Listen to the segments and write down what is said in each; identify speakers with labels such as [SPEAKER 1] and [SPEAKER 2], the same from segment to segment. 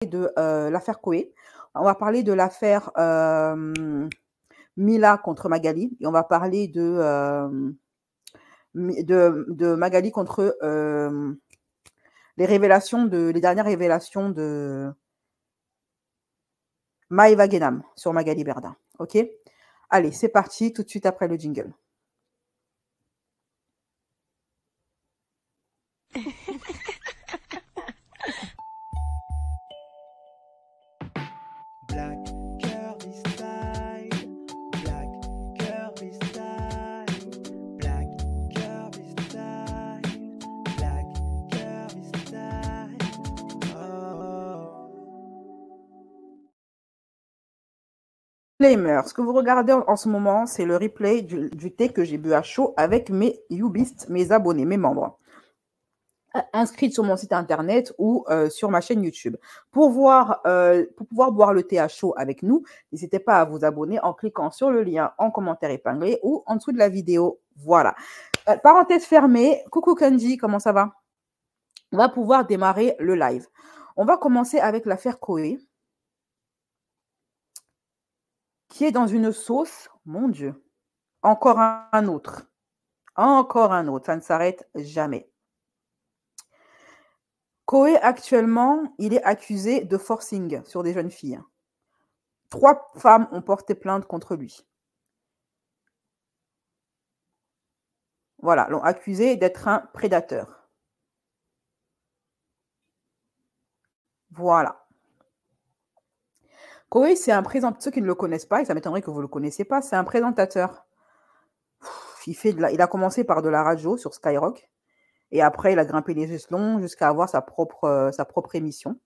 [SPEAKER 1] de l'affaire Koé. On va parler de l'affaire Mila contre Magali. Et on va parler de Magali contre les dernières révélations de Maëva Guénam sur Magali Berda. Ok? Allez, c'est parti, tout de suite après le jingle.
[SPEAKER 2] Black curvy style, black curvy style, black curvy style, black curvy style. Oh.
[SPEAKER 1] Disclaimer, ce que vous regardez en ce moment, c'est le replay du thé que j'ai bu à chaud avec mes YouBeast, mes abonnés, mes membres, inscrits sur mon site internet ou sur ma chaîne YouTube. Pour pouvoir boire le thé à chaud avec nous, n'hésitez pas à vous abonner en cliquant sur le lien en commentaire épinglé ou en dessous de la vidéo. Voilà. Parenthèse fermée. Coucou Kanji, comment ça va? On va pouvoir démarrer le live. On va commencer avec l'affaire Koé, qui est dans une sauce, mon Dieu, encore un autre, ça ne s'arrête jamais. Koé, actuellement, il est accusé de forcing sur des jeunes filles. 3 femmes ont porté plainte contre lui. Voilà, l'ont accusé d'être un prédateur. Voilà. Koé, c'est un présentateur. Ceux qui ne le connaissent pas, et ça m'étonnerait que vous ne le connaissiez pas, c'est un présentateur. Il a commencé par de la radio sur Skyrock. Et après, il a grimpé les échelons jusqu'à avoir sa propre émission.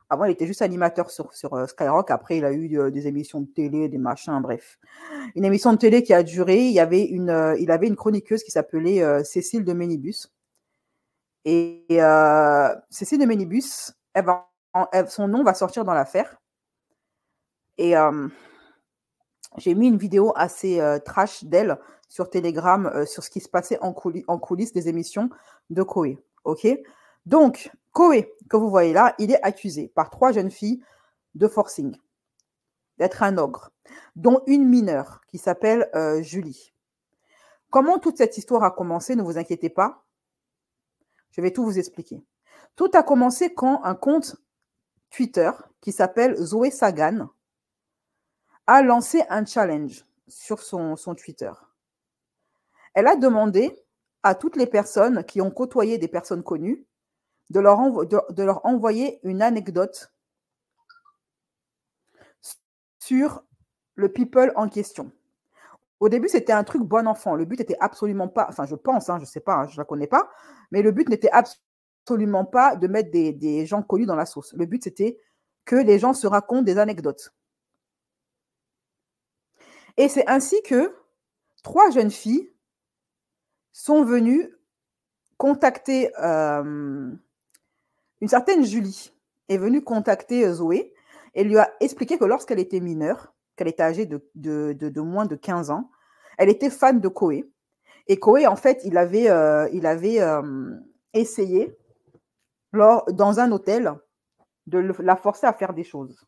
[SPEAKER 1] Avant, il était juste animateur sur Skyrock. Après, il a eu des émissions de télé, des machins, bref. Une émission de télé qui a duré. Il avait une chroniqueuse qui s'appelait Cécile de Ménibus. Et Cécile de Ménibus, son nom va sortir dans l'affaire. Et j'ai mis une vidéo assez trash d'elle sur Telegram sur ce qui se passait en coulisses des émissions de Koé. Ok? Donc, Koé, que vous voyez là, il est accusé par 3 jeunes filles de forcing, d'être un ogre, dont une mineure qui s'appelle Julie. Comment toute cette histoire a commencé, ne vous inquiétez pas, je vais tout vous expliquer. Tout a commencé quand un compte Twitter qui s'appelle Zoé Sagan a lancé un challenge sur son Twitter. Elle a demandé à toutes les personnes qui ont côtoyé des personnes connues de leur envoyer une anecdote sur le people en question. Au début, c'était un truc bon enfant. Le but était absolument pas, enfin je pense, je ne sais pas, je ne la connais pas, mais le but n'était absolument pas de mettre des gens connus dans la sauce. Le but, c'était que les gens se racontent des anecdotes. Et c'est ainsi que 3 jeunes filles sont venues contacter une certaine Julie, est venue contacter Zoé et lui a expliqué que lorsqu'elle était mineure, qu'elle était âgée de moins de 15 ans, elle était fan de Koé. Et Koé, en fait, il avait essayé, dans un hôtel, de la forcer à faire des choses.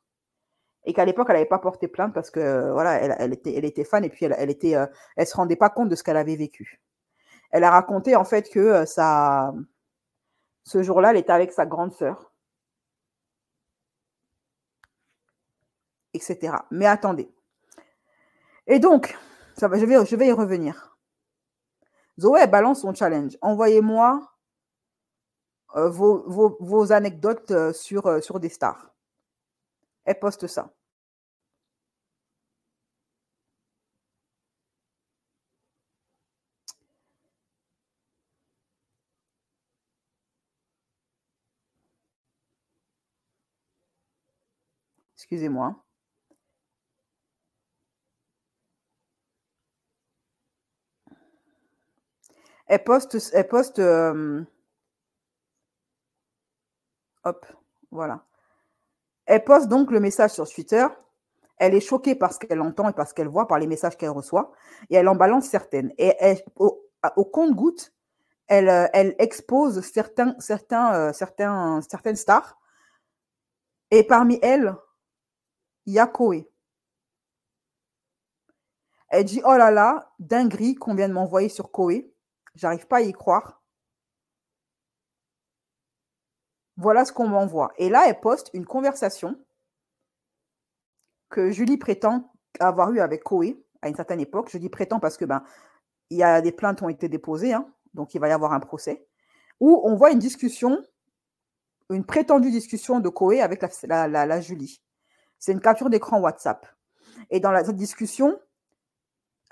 [SPEAKER 1] Et qu'à l'époque, elle n'avait pas porté plainte parce que voilà, elle était fan et puis elle se rendait pas compte de ce qu'elle avait vécu. Elle a raconté en fait que ce jour-là, elle était avec sa grande sœur, etc. Mais attendez. Et donc, je vais y revenir. Zoé, elle balance son challenge. Envoyez-moi vos anecdotes sur des stars. Elle poste ça. Excusez-moi. Elle poste hop, voilà. Elle poste donc le message sur Twitter. Elle est choquée par ce qu'elle entend et par ce qu'elle voit, par les messages qu'elle reçoit. Et elle en balance certaines. Et au compte-gouttes, elle expose certaines stars Et parmi elles, il y a Koé. Elle dit, oh là là, dinguerie qu'on vient de m'envoyer sur Koé. J'arrive pas à y croire. Voilà ce qu'on m'envoie. Et là, elle poste une conversation que Julie prétend avoir eue avec Koé à une certaine époque. Je dis prétend parce que il y a des plaintes ont été déposées, hein, donc il va y avoir un procès, où on voit une discussion, une prétendue discussion de Koé avec la Julie. C'est une capture d'écran WhatsApp. Et dans cette discussion,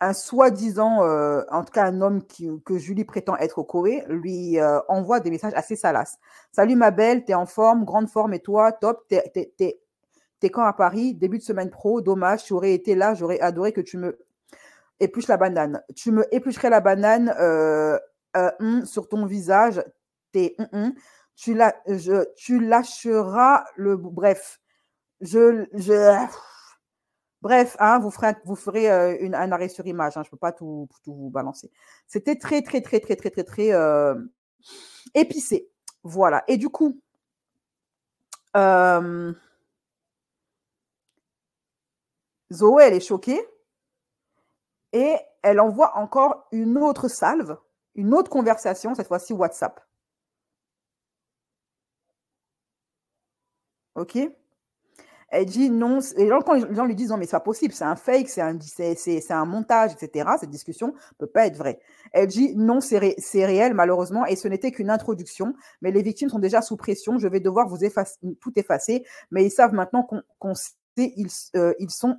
[SPEAKER 1] un soi-disant, en tout cas un homme que Julie prétend être Koé, lui envoie des messages assez salaces. Salut ma belle, t'es en forme, grande forme et toi, top, t'es quand à Paris, début de semaine pro, dommage, tu aurais été là, j'aurais adoré que tu me épluches la banane. Tu me éplucherais la banane sur ton visage, tu lâcheras le... Bref, bref, hein, vous ferez un arrêt sur image, hein, je ne peux pas tout vous balancer. C'était très, très, très, très, très, très, très épicé. Voilà. Et du coup, Zoé, elle est choquée et elle envoie encore une autre salve, une autre conversation, cette fois-ci WhatsApp. OK? Elle dit non, et quand les gens lui disent non, mais c'est pas possible, c'est un fake, c'est un montage, etc., cette discussion ne peut pas être vraie. Elle dit non, c'est réel, malheureusement, et ce n'était qu'une introduction, mais les victimes sont déjà sous pression, je vais devoir vous tout effacer, mais ils savent maintenant qu'on sait, ils sont.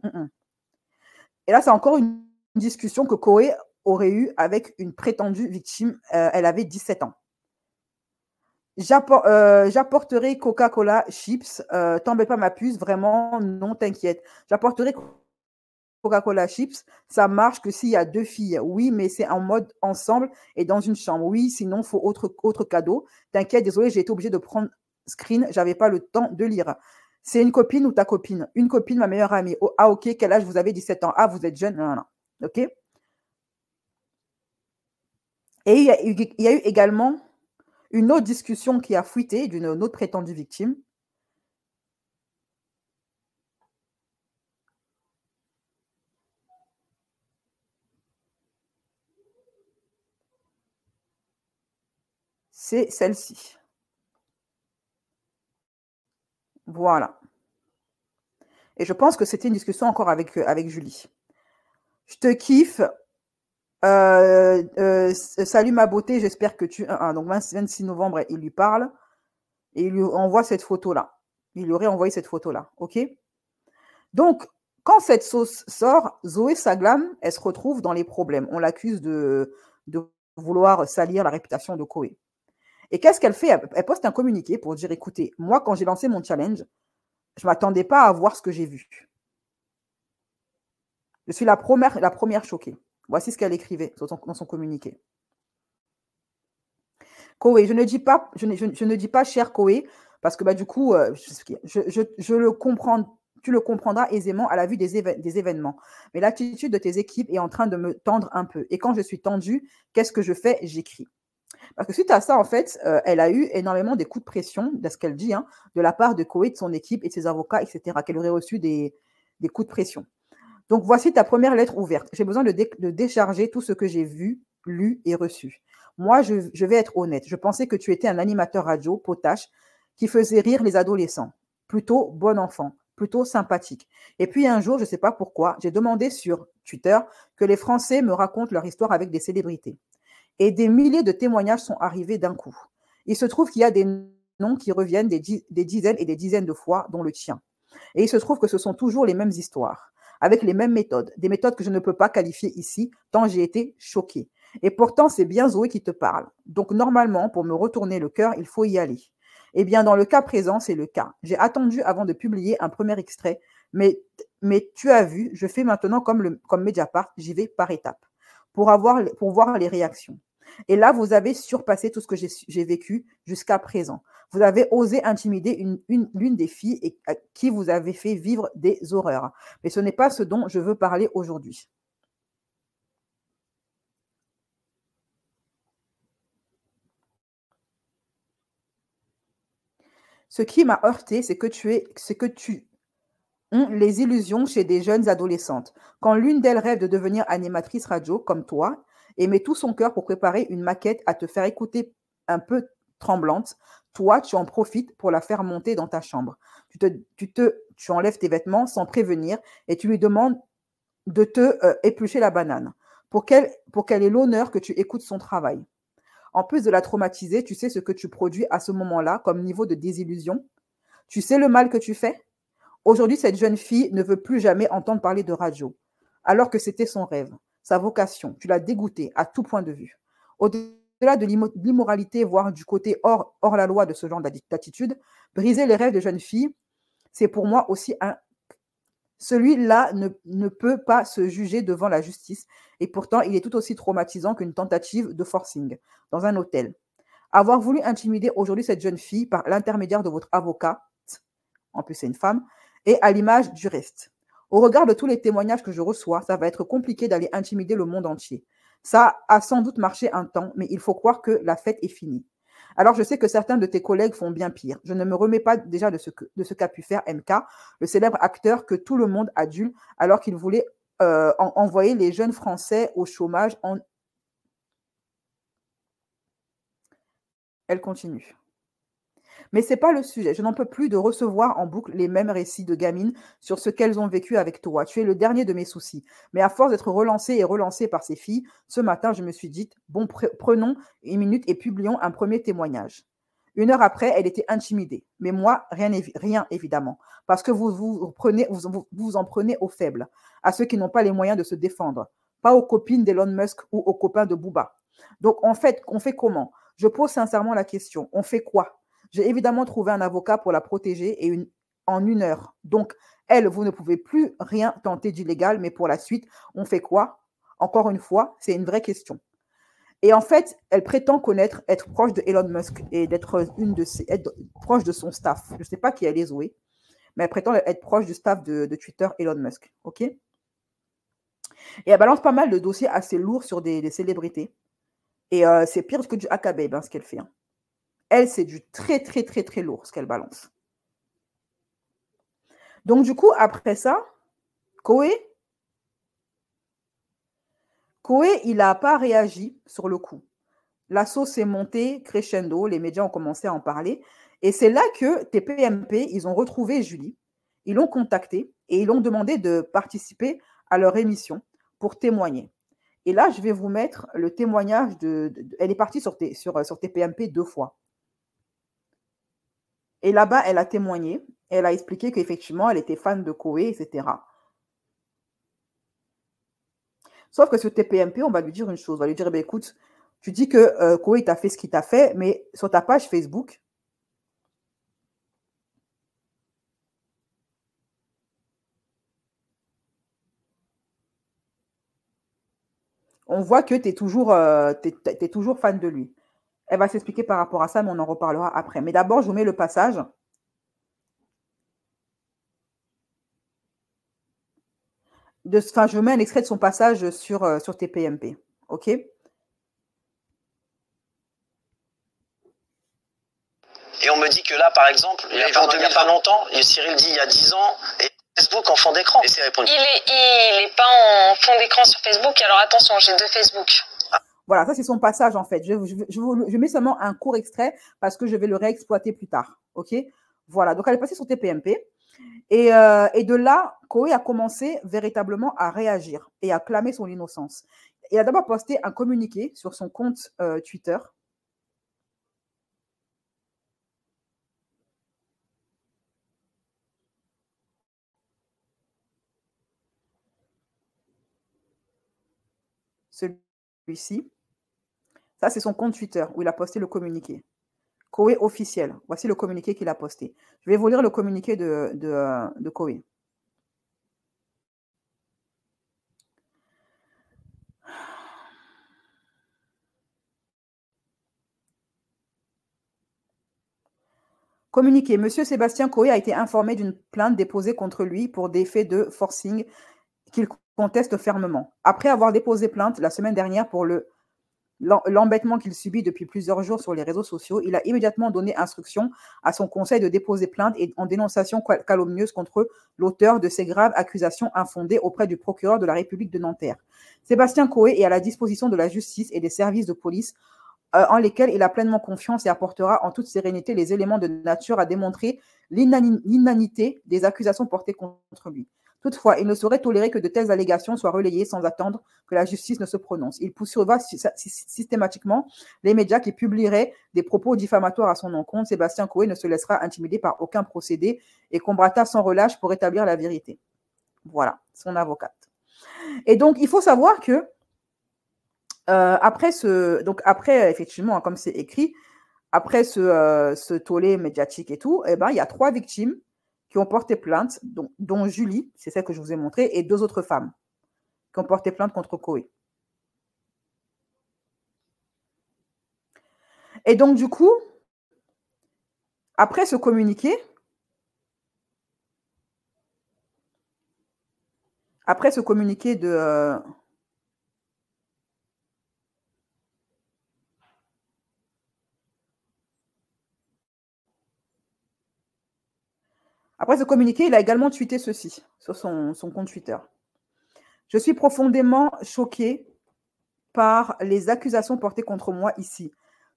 [SPEAKER 1] Et là, c'est encore une discussion que Koé aurait eue avec une prétendue victime, elle avait 17 ans. J'apporterai Coca-Cola chips. T'embête pas ma puce, vraiment, non, t'inquiète. J'apporterai Coca-Cola chips. Ça marche que s'il y a 2 filles. Oui, mais c'est en mode ensemble et dans une chambre. Oui, sinon, faut autre cadeau. T'inquiète, désolé, j'ai été obligée de prendre screen. J'avais pas le temps de lire. C'est une copine ou ta copine? Une copine, ma meilleure amie. Oh, ah, ok, quel âge vous avez? 17 ans. Ah, vous êtes jeune? Non, non. Ok. Et il y a eu également une autre discussion qui a fuité d'une autre prétendue victime. C'est celle-ci. Voilà. Et je pense que c'était une discussion encore avec Julie. Je te kiffe. Salut ma beauté, j'espère que tu... donc 26 novembre, il lui parle et il lui envoie cette photo-là. Il lui aurait envoyé cette photo-là. OK? Donc, quand cette sauce sort, Zoé Saglam, elle se retrouve dans les problèmes. On l'accuse de vouloir salir la réputation de Koé. Et qu'est-ce qu'elle fait? Elle poste un communiqué pour dire, écoutez, moi, quand j'ai lancé mon challenge, je ne m'attendais pas à voir ce que j'ai vu. Je suis la première choquée. Voici ce qu'elle écrivait dans son communiqué. Koé, je ne dis pas cher Koé, parce que du coup, je le comprends, tu le comprendras aisément à la vue des événements. Mais l'attitude de tes équipes est en train de me tendre un peu. Et quand je suis tendue, qu'est-ce que je fais? J'écris. Parce que suite à ça, en fait, elle a eu énormément des coups de pression, de ce qu'elle dit, hein, de la part de Koé, de son équipe et de ses avocats, etc., qu'elle aurait reçu des coups de pression. Donc, voici ta première lettre ouverte. J'ai besoin de décharger tout ce que j'ai vu, lu et reçu. Moi, je vais être honnête. Je pensais que tu étais un animateur radio, potache, qui faisait rire les adolescents. Plutôt bon enfant, plutôt sympathique. Et puis un jour, je ne sais pas pourquoi, j'ai demandé sur Twitter que les Français me racontent leur histoire avec des célébrités. Et des milliers de témoignages sont arrivés d'un coup. Il se trouve qu'il y a des noms qui reviennent des dizaines et des dizaines de fois, dont le tien. Et il se trouve que ce sont toujours les mêmes histoires, avec les mêmes méthodes, des méthodes que je ne peux pas qualifier ici, tant j'ai été choquée. Et pourtant, c'est bien Zoé qui te parle. Donc normalement, pour me retourner le cœur, il faut y aller. Eh bien, dans le cas présent, c'est le cas. J'ai attendu avant de publier un premier extrait, mais tu as vu, je fais maintenant comme Mediapart, j'y vais par étapes, pour voir les réactions. Et là, vous avez surpassé tout ce que j'ai vécu jusqu'à présent. Vous avez osé intimider l'une des filles et à qui vous avez fait vivre des horreurs. Mais ce n'est pas ce dont je veux parler aujourd'hui. Ce qui m'a heurté, c'est que tu ont les illusions chez des jeunes adolescentes. Quand l'une d'elles rêve de devenir animatrice radio comme toi et met tout son cœur pour préparer une maquette à te faire écouter un peu tremblante, toi, tu en profites pour la faire monter dans ta chambre. Tu enlèves tes vêtements sans prévenir et tu lui demandes de te éplucher la banane pour qu'elle ait l'honneur que tu écoutes son travail. En plus de la traumatiser, tu sais ce que tu produis à ce moment-là comme niveau de désillusion. Tu sais le mal que tu fais. Aujourd'hui, cette jeune fille ne veut plus jamais entendre parler de radio, alors que c'était son rêve, sa vocation. Tu l'as dégoûtée à tout point de vue. Au-delà de l'immoralité, voire du côté hors la loi de ce genre d'attitude, briser les rêves de jeunes filles, c'est pour moi aussi un... Celui-là ne peut pas se juger devant la justice et pourtant il est tout aussi traumatisant qu'une tentative de forcing dans un hôtel. Avoir voulu intimider aujourd'hui cette jeune fille par l'intermédiaire de votre avocat, en plus c'est une femme, et à l'image du reste. Au regard de tous les témoignages que je reçois, ça va être compliqué d'aller intimider le monde entier. Ça a sans doute marché un temps, mais il faut croire que la fête est finie. Alors, je sais que certains de tes collègues font bien pire. Je ne me remets pas déjà de ce qu'a pu faire MK, le célèbre acteur que tout le monde adule alors qu'il voulait envoyer les jeunes Français au chômage. Elle continue. Mais ce n'est pas le sujet. Je n'en peux plus de recevoir en boucle les mêmes récits de gamines sur ce qu'elles ont vécu avec toi. Tu es le dernier de mes soucis. Mais à force d'être relancée et relancée par ces filles, ce matin, je me suis dit, bon, prenons une minute et publions un premier témoignage. 1 heure après, elle était intimidée. Mais moi, rien évidemment. Parce que vous en prenez aux faibles, à ceux qui n'ont pas les moyens de se défendre. Pas aux copines d'Elon Musk ou aux copains de Booba. Donc, en fait, on fait comment? Je pose sincèrement la question. On fait quoi? J'ai évidemment trouvé un avocat pour la protéger en 1 heure. Donc, elle, vous ne pouvez plus rien tenter d'illégal, mais pour la suite, on fait quoi? Encore une fois, c'est une vraie question. Et en fait, elle prétend être proche de Elon Musk et d'être être proche de son staff. Je ne sais pas qui elle est, Zoé, mais elle prétend être proche du staff de Twitter, Elon Musk. OK? Et elle balance pas mal de dossiers assez lourds sur des célébrités. Et c'est pire que du Akababe, ce qu'elle fait. Elle, c'est du très, très, très, très lourd, ce qu'elle balance. Donc, du coup, après ça, Koé, il n'a pas réagi sur le coup. La sauce est montée crescendo, les médias ont commencé à en parler. Et c'est là que TPMP, ils ont retrouvé Julie, ils l'ont contactée et ils l'ont demandé de participer à leur émission pour témoigner. Et là, je vais vous mettre le témoignage elle est partie sur TPMP 2 fois. Et là-bas, elle a témoigné. Elle a expliqué qu'effectivement, elle était fan de Koé, etc. Sauf que sur TPMP, on va lui dire une chose. On va lui dire, eh bien, écoute, tu dis que Koé t'a fait ce qu'il t'a fait, mais sur ta page Facebook, on voit que tu es toujours fan de lui. Elle va s'expliquer par rapport à ça, mais on en reparlera après. Mais d'abord, je vous mets le passage. Je vous mets un extrait de son passage sur TPMP. OK?
[SPEAKER 3] Et on me dit que là, par exemple, il n'y a pas longtemps, Cyril dit il y a 10 ans, et Facebook en fond d'écran. Et c'est répondu.
[SPEAKER 4] Il est pas en fond d'écran sur Facebook, alors attention, j'ai 2 Facebook.
[SPEAKER 1] Voilà, ça c'est son passage en fait. Je mets seulement un court extrait parce que je vais le réexploiter plus tard. OK? Voilà, donc elle est passée sur TPMP. Et de là, Koé a commencé véritablement à réagir et à clamer son innocence. Il a d'abord posté un communiqué sur son compte Twitter. Celui-ci. Ça, c'est son compte Twitter où il a posté le communiqué. Koé officiel. Voici le communiqué qu'il a posté. Je vais vous lire le communiqué de Koé. Communiqué. Monsieur Sébastien Koé a été informé d'une plainte déposée contre lui pour des faits de forcing qu'il conteste fermement. Après avoir déposé plainte la semaine dernière pour le l'embêtement qu'il subit depuis plusieurs jours sur les réseaux sociaux, il a immédiatement donné instruction à son conseil de déposer plainte en dénonciation calomnieuse contre l'auteur de ces graves accusations infondées auprès du procureur de la République de Nanterre. Sébastien Coé est à la disposition de la justice et des services de police en lesquels il a pleinement confiance et apportera en toute sérénité les éléments de nature à démontrer l'inanité des accusations portées contre lui. Toutefois, il ne saurait tolérer que de telles allégations soient relayées sans attendre que la justice ne se prononce. Il poursuivra systématiquement les médias qui publieraient des propos diffamatoires à son encontre. Sébastien Coé ne se laissera intimider par aucun procédé et combattra sans relâche pour établir la vérité. Voilà, son avocate. Et donc, il faut savoir que après, effectivement, comme c'est écrit, après ce tollé médiatique et tout, eh ben, il y a 3 victimes qui ont porté plainte, dont Julie, c'est celle que je vous ai montrée, et 2 autres femmes qui ont porté plainte contre Coé. Et donc, du coup, après ce communiqué, de... Après ce communiqué, il a également tweeté ceci sur son compte Twitter. Je suis profondément choqué par les accusations portées contre moi ici.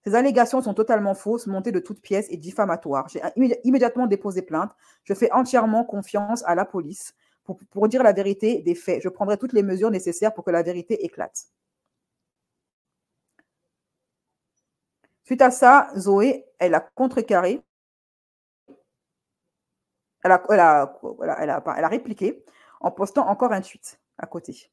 [SPEAKER 1] Ces allégations sont totalement fausses, montées de toutes pièces et diffamatoires. J'ai immédiatement déposé plainte. Je fais entièrement confiance à la police pour dire la vérité des faits. Je prendrai toutes les mesures nécessaires pour que la vérité éclate. Suite à ça, Zoé, elle a contrecarré. Elle a répliqué en postant encore un tweet à côté.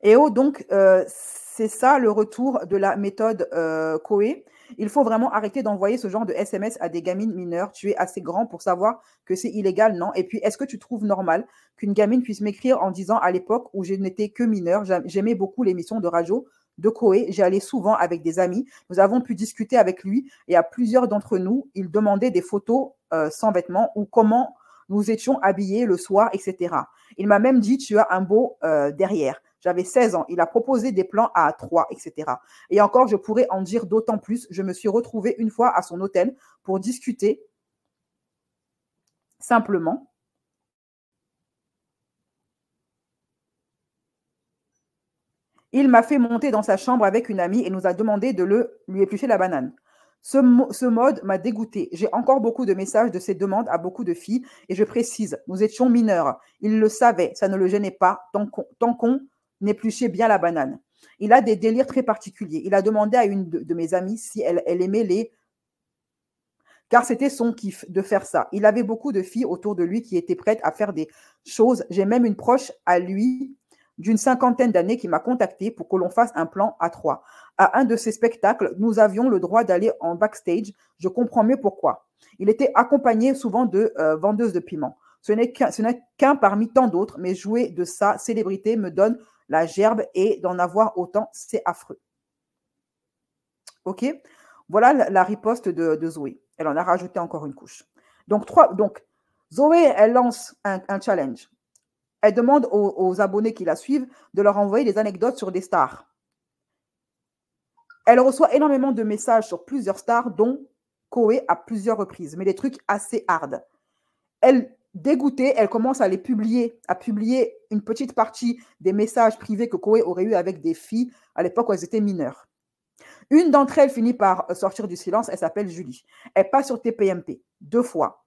[SPEAKER 1] Et donc, c'est ça le retour de la méthode Coé. Il faut vraiment arrêter d'envoyer ce genre de SMS à des gamines mineures. Tu es assez grand pour savoir que c'est illégal, non? Et puis, est-ce que tu trouves normal qu'une gamine puisse m'écrire en disant à l'époque où je n'étais que mineure, j'aimais beaucoup l'émission de radio de Coé, j'y allais souvent avec des amis, nous avons pu discuter avec lui et à plusieurs d'entre nous, il demandait des photos sans vêtements ou comment nous étions habillés le soir, etc. Il m'a même dit, tu as un beau derrière. J'avais 16 ans. Il a proposé des plans à 3, etc. Et encore, je pourrais en dire d'autant plus. Je me suis retrouvée une fois à son hôtel pour discuter simplement. Il m'a fait monter dans sa chambre avec une amie et nous a demandé de lui éplucher la banane. Ce mode m'a dégoûté. J'ai encore beaucoup de messages de ces demandes à beaucoup de filles et je précise, nous étions mineurs. Il le savait, ça ne le gênait pas tant qu'on n'épluchait bien la banane. Il a des délires très particuliers. Il a demandé à une de mes amies si elle aimait car c'était son kiff de faire ça. Il avait beaucoup de filles autour de lui qui étaient prêtes à faire des choses. J'ai même une proche à lui d'une 50aine d'années qui m'a contacté pour que l'on fasse un plan à 3. À un de ces spectacles, nous avions le droit d'aller en backstage. Je comprends mieux pourquoi. Il était accompagné souvent de vendeuses de piment. Ce n'est qu'un parmi tant d'autres, mais jouer de sa célébrité me donne la gerbe et d'en avoir autant, c'est affreux. Ok? Voilà la riposte de Zoé. Elle en a rajouté encore une couche. Donc, Zoé, elle lance un challenge. Elle demande aux abonnés qui la suivent de leur envoyer des anecdotes sur des stars. Elle reçoit énormément de messages sur plusieurs stars, dont Coé à plusieurs reprises, mais des trucs assez hard. Elle, dégoûtée, elle commence à publier une petite partie des messages privés que Coé aurait eu avec des filles à l'époque où elles étaient mineures. Une d'entre elles finit par sortir du silence, elle s'appelle Julie. Elle passe sur TPMP 2 fois.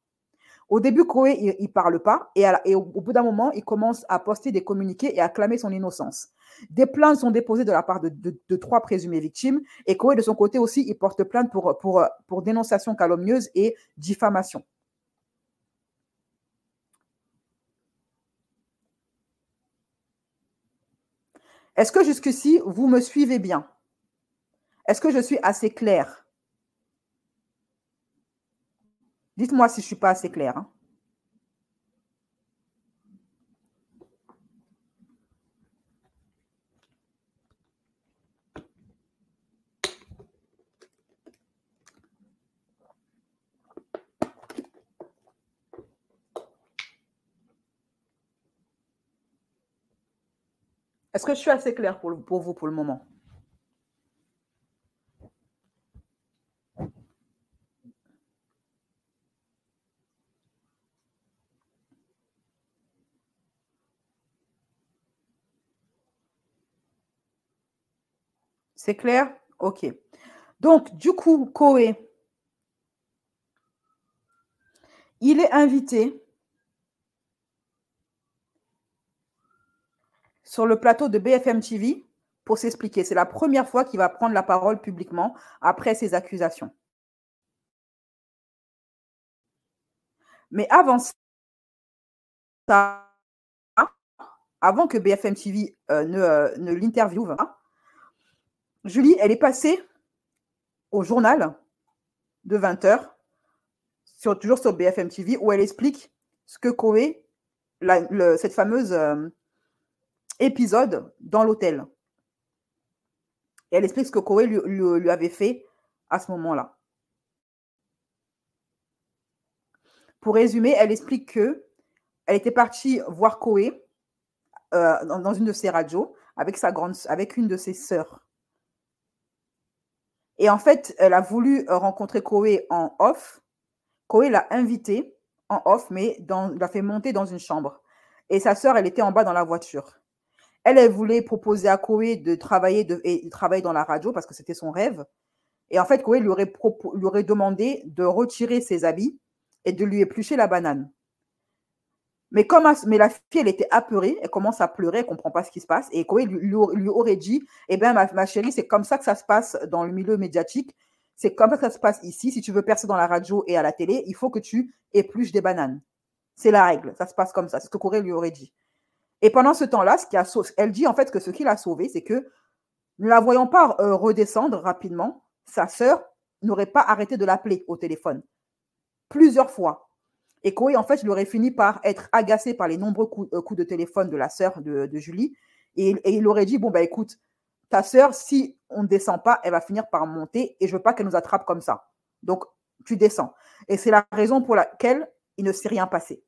[SPEAKER 1] Au début, Coé, il ne parle pas et au bout d'un moment, il commence à poster des communiqués et à clamer son innocence. Des plaintes sont déposées de la part de 3 présumées victimes et Coé, de son côté aussi, il porte plainte pour dénonciation calomnieuse et diffamation. Est-ce que jusqu'ici, vous me suivez bien? Est-ce que je suis assez claire? Dites-moi si je ne suis pas assez claire. Hein. Est-ce que je suis assez claire pour vous pour le moment? C'est clair? Ok. Donc, du coup, Koé, il est invité sur le plateau de BFM TV pour s'expliquer. C'est la première fois qu'il va prendre la parole publiquement après ces accusations. Mais avant ça, avant que BFM TV ne l'interviewe, Julie, elle est passée au journal de 20h, toujours sur BFM TV, où elle explique ce que Koé, cette fameuse épisode dans l'hôtel. Et elle explique ce que Koé lui avait fait à ce moment-là. Pour résumer, elle explique qu'elle était partie voir Koé dans une de ses radios avec une de ses sœurs. Et en fait, elle a voulu rencontrer Koé en off. Koé l'a invité en off, mais l'a fait monter dans une chambre. Et sa sœur, elle était en bas dans la voiture. Elle voulait proposer à Koé de travailler dans la radio parce que c'était son rêve. Et en fait, Koé lui aurait demandé de retirer ses habits et de lui éplucher la banane. Mais la fille, elle était apeurée, elle commence à pleurer, elle ne comprend pas ce qui se passe. Et Koé lui aurait dit, eh bien, ma chérie, c'est comme ça que ça se passe dans le milieu médiatique. C'est comme ça que ça se passe ici. Si tu veux percer dans la radio et à la télé, il faut que tu épluches des bananes. C'est la règle. Ça se passe comme ça. C'est ce que Koé lui aurait dit. Et pendant ce temps-là, elle dit en fait que ce qui l'a sauvée, c'est que ne la voyant pas redescendre rapidement, sa sœur n'aurait pas arrêté de l'appeler au téléphone. Plusieurs fois. Et Koé, en fait, il aurait fini par être agacé par les nombreux coups de téléphone de la sœur de Julie. Et il aurait dit, bon, bah écoute, ta sœur, si on ne descend pas, elle va finir par monter et je ne veux pas qu'elle nous attrape comme ça. Donc, tu descends. Et c'est la raison pour laquelle il ne s'est rien passé.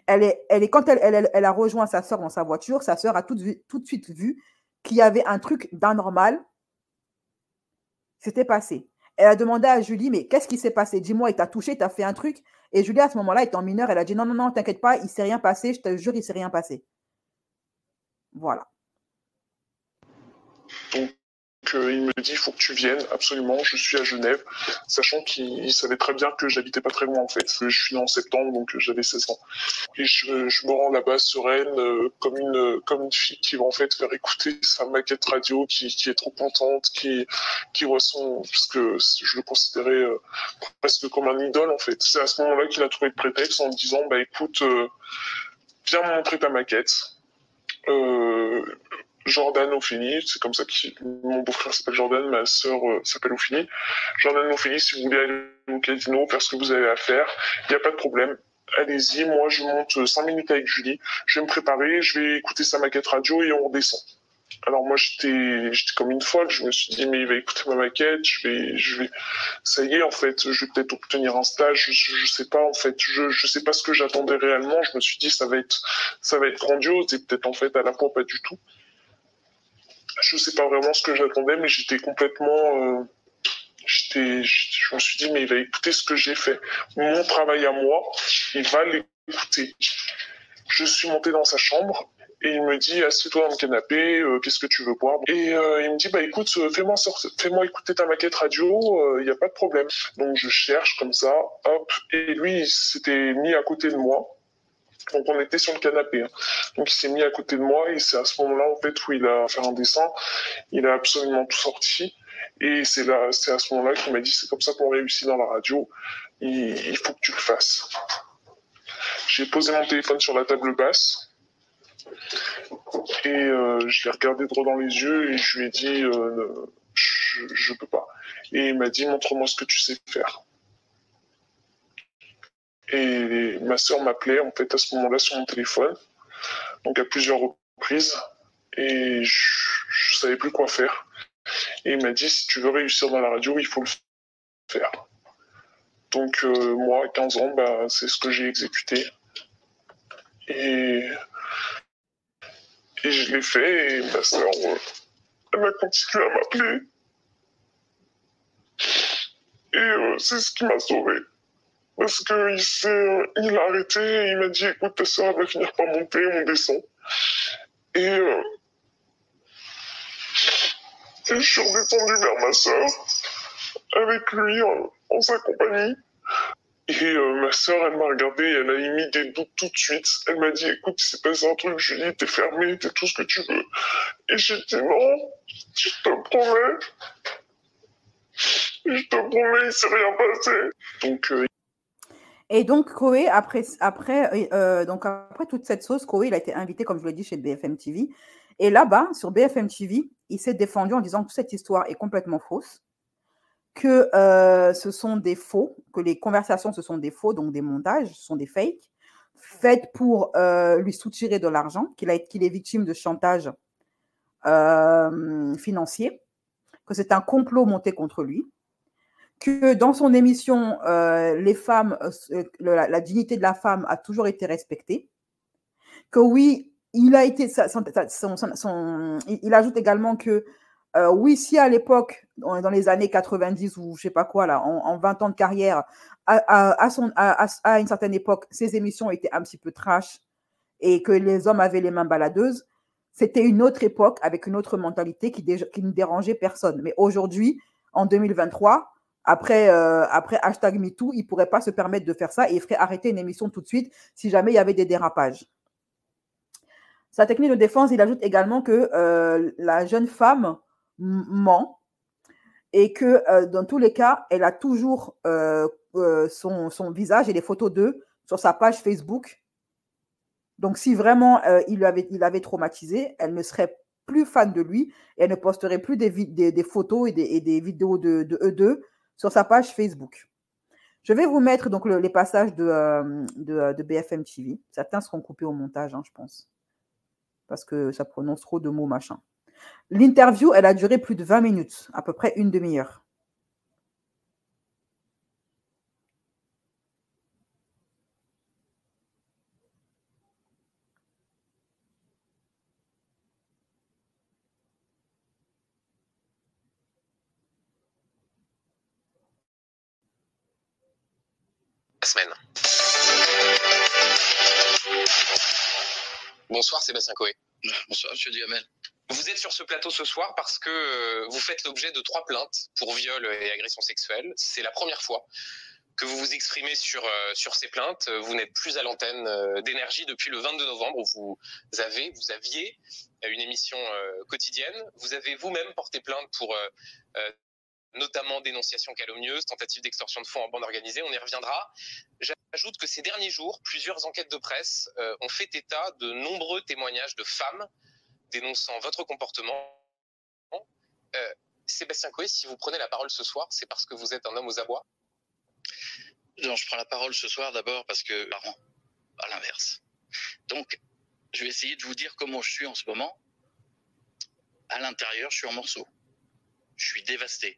[SPEAKER 1] Quand elle a rejoint sa sœur dans sa voiture, sa sœur a tout de suite vu qu'il y avait un truc d'anormal s'était passé. Elle a demandé à Julie, mais qu'est-ce qui s'est passé? Dis-moi, il t'a touché, il t'a fait un truc? Et Julie, à ce moment-là, étant mineure, elle a dit, non, non, non, t'inquiète pas, il ne s'est rien passé, je te jure, il ne s'est rien passé. Voilà.
[SPEAKER 5] Donc, il me dit, il faut que tu viennes, absolument, je suis à Genève, sachant qu'il savait très bien que j'habitais pas très loin, en fait. Je suis né en septembre, donc j'avais 16 ans. Et je me rends là-bas sereine, comme une fille qui va en fait faire écouter sa maquette radio, qui est trop contente, qui voit parce que je le considérais presque comme un idole, en fait. C'est à ce moment-là qu'il a trouvé le prétexte en me disant, bah écoute, viens me montrer ta maquette. Jordan Ophélie, c'est comme ça que mon beau-frère s'appelle Jordan, ma sœur s'appelle Ophélie. Jordan Ophélie, si vous voulez aller au casino, faire ce que vous avez à faire, il n'y a pas de problème. Allez-y, moi je monte 5 minutes avec Julie, je vais me préparer, je vais écouter sa maquette radio et on redescend. Alors moi j'étais comme une folle, je me suis dit mais il va écouter ma maquette, je vais, ça y est en fait, je vais peut-être obtenir un stage, je sais pas en fait, je sais pas ce que j'attendais réellement, je me suis dit ça va être grandiose et peut-être en fait à la fois pas du tout. Je sais pas vraiment ce que j'attendais, mais j'étais complètement. Je me suis dit, mais il va écouter ce que j'ai fait. Mon travail à moi, il va l'écouter. Je suis monté dans sa chambre et il me dit, assieds-toi dans le canapé, qu'est-ce que tu veux boire? Et il me dit, bah écoute, fais-moi écouter ta maquette radio, il n'y a pas de problème. Donc je cherche comme ça, hop, et lui, il s'était mis à côté de moi. Donc on était sur le canapé. Hein. Donc il s'est mis à côté de moi et c'est à ce moment-là en fait où il a fait un dessin. Il a absolument tout sorti et c'est à ce moment-là qu'il m'a dit c'est comme ça qu'on réussit dans la radio. Il faut que tu le fasses. J'ai posé mon téléphone sur la table basse et je l'ai regardé droit dans les yeux et je lui ai dit je peux pas. Et il m'a dit montre-moi ce que tu sais faire. Et ma sœur m'appelait en fait à ce moment-là sur mon téléphone, donc à plusieurs reprises, et je savais plus quoi faire. Et il m'a dit si tu veux réussir dans la radio, il faut le faire. Donc moi, à 15 ans, c'est ce que j'ai exécuté. Et Et je l'ai fait, et ma sœur, elle a continué à m'appeler. Et c'est ce qui m'a sauvé. Parce qu'il a arrêté et il m'a dit, écoute, ta sœur, elle va finir par monter, on descend. Et je suis redescendu vers ma sœur, avec lui, en sa compagnie. Et ma sœur, elle m'a regardé, elle a émis des doutes tout de suite. Elle m'a dit, écoute, il s'est passé un truc, je lui ai dit, t'es fermé, t'es tout ce que tu veux. Et j'ai dit, non, je te promets, il s'est rien passé. Donc,
[SPEAKER 1] Et donc, Koé, donc après toute cette sauce, Koé, il a été invité, comme je l'ai dit, chez BFM TV. Et là-bas, sur BFM TV, il s'est défendu en disant que cette histoire est complètement fausse, que ce sont des faux, que les conversations, ce sont des faux, donc des montages, ce sont des fakes, faites pour lui soutirer de l'argent, qu'il est victime de chantage financier, que c'est un complot monté contre lui, que dans son émission, les femmes, la dignité de la femme a toujours été respectée, que oui, il ajoute également que oui, si à l'époque, dans les années 90 ou je sais pas quoi, là, en 20 ans de carrière, à une certaine époque, ces émissions étaient un petit peu trash et que les hommes avaient les mains baladeuses, c'était une autre époque avec une autre mentalité qui ne dérangeait personne. Mais aujourd'hui, en 2023, après hashtag MeToo, il ne pourrait pas se permettre de faire ça et il ferait arrêter une émission tout de suite si jamais il y avait des dérapages. Sa technique de défense, il ajoute également que la jeune femme ment et que dans tous les cas, elle a toujours son visage et les photos d'eux sur sa page Facebook. Donc, si vraiment il l'avait traumatisé, elle ne serait plus fan de lui et elle ne posterait plus des photos et des vidéos de eux deux sur sa page Facebook. Je vais vous mettre donc les passages de BFM TV. Certains seront coupés au montage, hein, je pense, parce que ça prononce trop de mots, machin. L'interview, elle a duré plus de 20 minutes, à peu près une demi-heure.
[SPEAKER 6] Semaine. Bonsoir Sébastien Coé.
[SPEAKER 7] Bonsoir Monsieur Duhamel.
[SPEAKER 6] Vous êtes sur ce plateau ce soir parce que vous faites l'objet de 3 plaintes pour viol et agression sexuelle. C'est la première fois que vous vous exprimez sur ces plaintes. Vous n'êtes plus à l'antenne d'Énergie depuis le 22 novembre où vous aviez une émission quotidienne. Vous avez vous-même porté plainte pour notamment dénonciation calomnieuse, tentative d'extorsion de fonds en bande organisée, on y reviendra. J'ajoute que ces derniers jours, plusieurs enquêtes de presse ont fait état de nombreux témoignages de femmes dénonçant votre comportement. Sébastien Coé, si vous prenez la parole ce soir, c'est parce que vous êtes un homme aux abois?
[SPEAKER 7] Non, je prends la parole ce soir d'abord parce que, à l'inverse. Donc, je vais essayer de vous dire comment je suis en ce moment. À l'intérieur, je suis en morceaux. Je suis dévasté.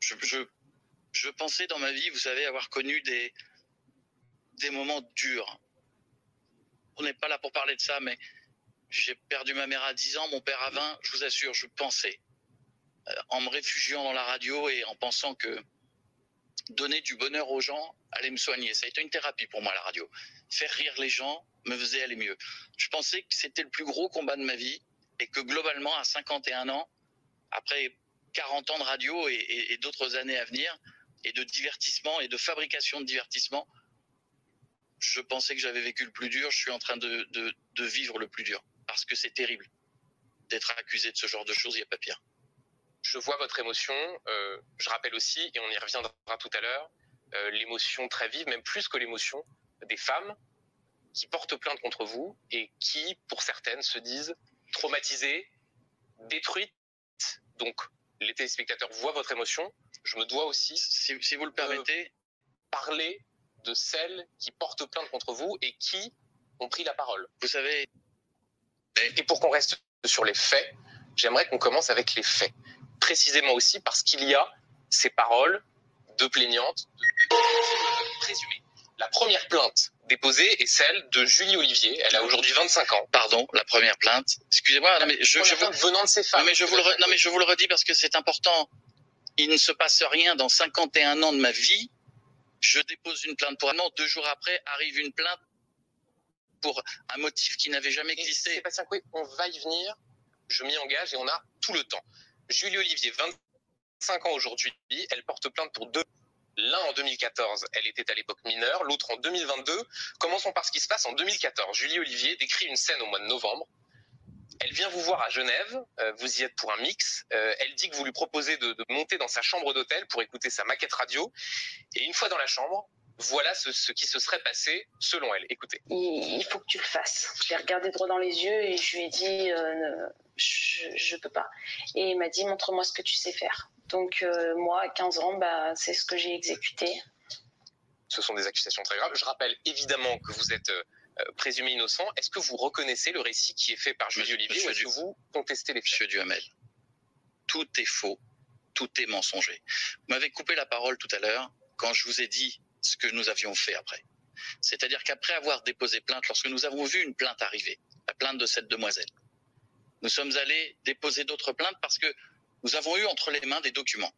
[SPEAKER 7] Je pensais dans ma vie, vous savez, avoir connu des moments durs. On n'est pas là pour parler de ça, mais j'ai perdu ma mère à 10 ans, mon père à 20. Je vous assure, je pensais, en me réfugiant dans la radio et en pensant que donner du bonheur aux gens allait me soigner. Ça a été une thérapie pour moi, la radio. Faire rire les gens me faisait aller mieux. Je pensais que c'était le plus gros combat de ma vie et que globalement, à 51 ans, après 40 ans de radio et d'autres années à venir, et de divertissement et de fabrication de divertissement, je pensais que j'avais vécu le plus dur. Je suis en train de vivre le plus dur. Parce que c'est terrible d'être accusé de ce genre de choses, il n'y a pas pire.
[SPEAKER 6] Je vois votre émotion. Je rappelle aussi, et on y reviendra tout à l'heure, l'émotion très vive, même plus que l'émotion, des femmes qui portent plainte contre vous et qui, pour certaines, se disent traumatisées, détruites. Donc, les téléspectateurs voient votre émotion. Je me dois aussi,
[SPEAKER 7] si vous le permettez,
[SPEAKER 6] parler de celles qui portent plainte contre vous et qui ont pris la parole.
[SPEAKER 7] Vous savez...
[SPEAKER 6] Et pour qu'on reste sur les faits, j'aimerais qu'on commence avec les faits. Précisément aussi parce qu'il y a ces paroles de plaignantes présumées. La première plainte déposée est celle de Julie Olivier. Elle a aujourd'hui 25 ans.
[SPEAKER 7] Pardon, la première plainte. Excusez-moi, non mais je vous
[SPEAKER 6] venant de ces femmes.
[SPEAKER 7] non mais je vous le redis parce que c'est important. Il ne se passe rien dans 51 ans de ma vie. Je dépose une plainte pour un an. 2 jours après, arrive une plainte pour un motif qui n'avait jamais existé.
[SPEAKER 6] Sébastien Coué, on va y venir. Je m'y engage et on a tout le temps. Julie Olivier, 25 ans aujourd'hui, elle porte plainte pour 2. L'un en 2014, elle était à l'époque mineure, l'autre en 2022. Commençons par ce qui se passe en 2014. Julie Olivier décrit une scène au mois de novembre. Elle vient vous voir à Genève, vous y êtes pour un mix. Elle dit que vous lui proposez de monter dans sa chambre d'hôtel pour écouter sa maquette radio. Et une fois dans la chambre, voilà ce qui se serait passé selon elle. Écoutez.
[SPEAKER 4] Il faut que tu le fasses. Je l'ai regardé droit dans les yeux et je lui ai dit je peux pas. Et il m'a dit montre-moi ce que tu sais faire. Donc moi à 15 ans, c'est ce que j'ai exécuté.
[SPEAKER 6] Ce sont des accusations très graves. Je rappelle évidemment que vous êtes présumé innocent. Est-ce que vous reconnaissez le récit qui est fait par Julie Olivier ou est-ce que vous contestez les faits?
[SPEAKER 7] Monsieur Duhamel, tout est faux, tout est mensonger. Vous m'avez coupé la parole tout à l'heure quand je vous ai dit ce que nous avions fait après. C'est-à-dire qu'après avoir déposé plainte, lorsque nous avons vu une plainte arriver, la plainte de cette demoiselle, nous sommes allés déposer d'autres plaintes parce que nous avons eu entre les mains des documents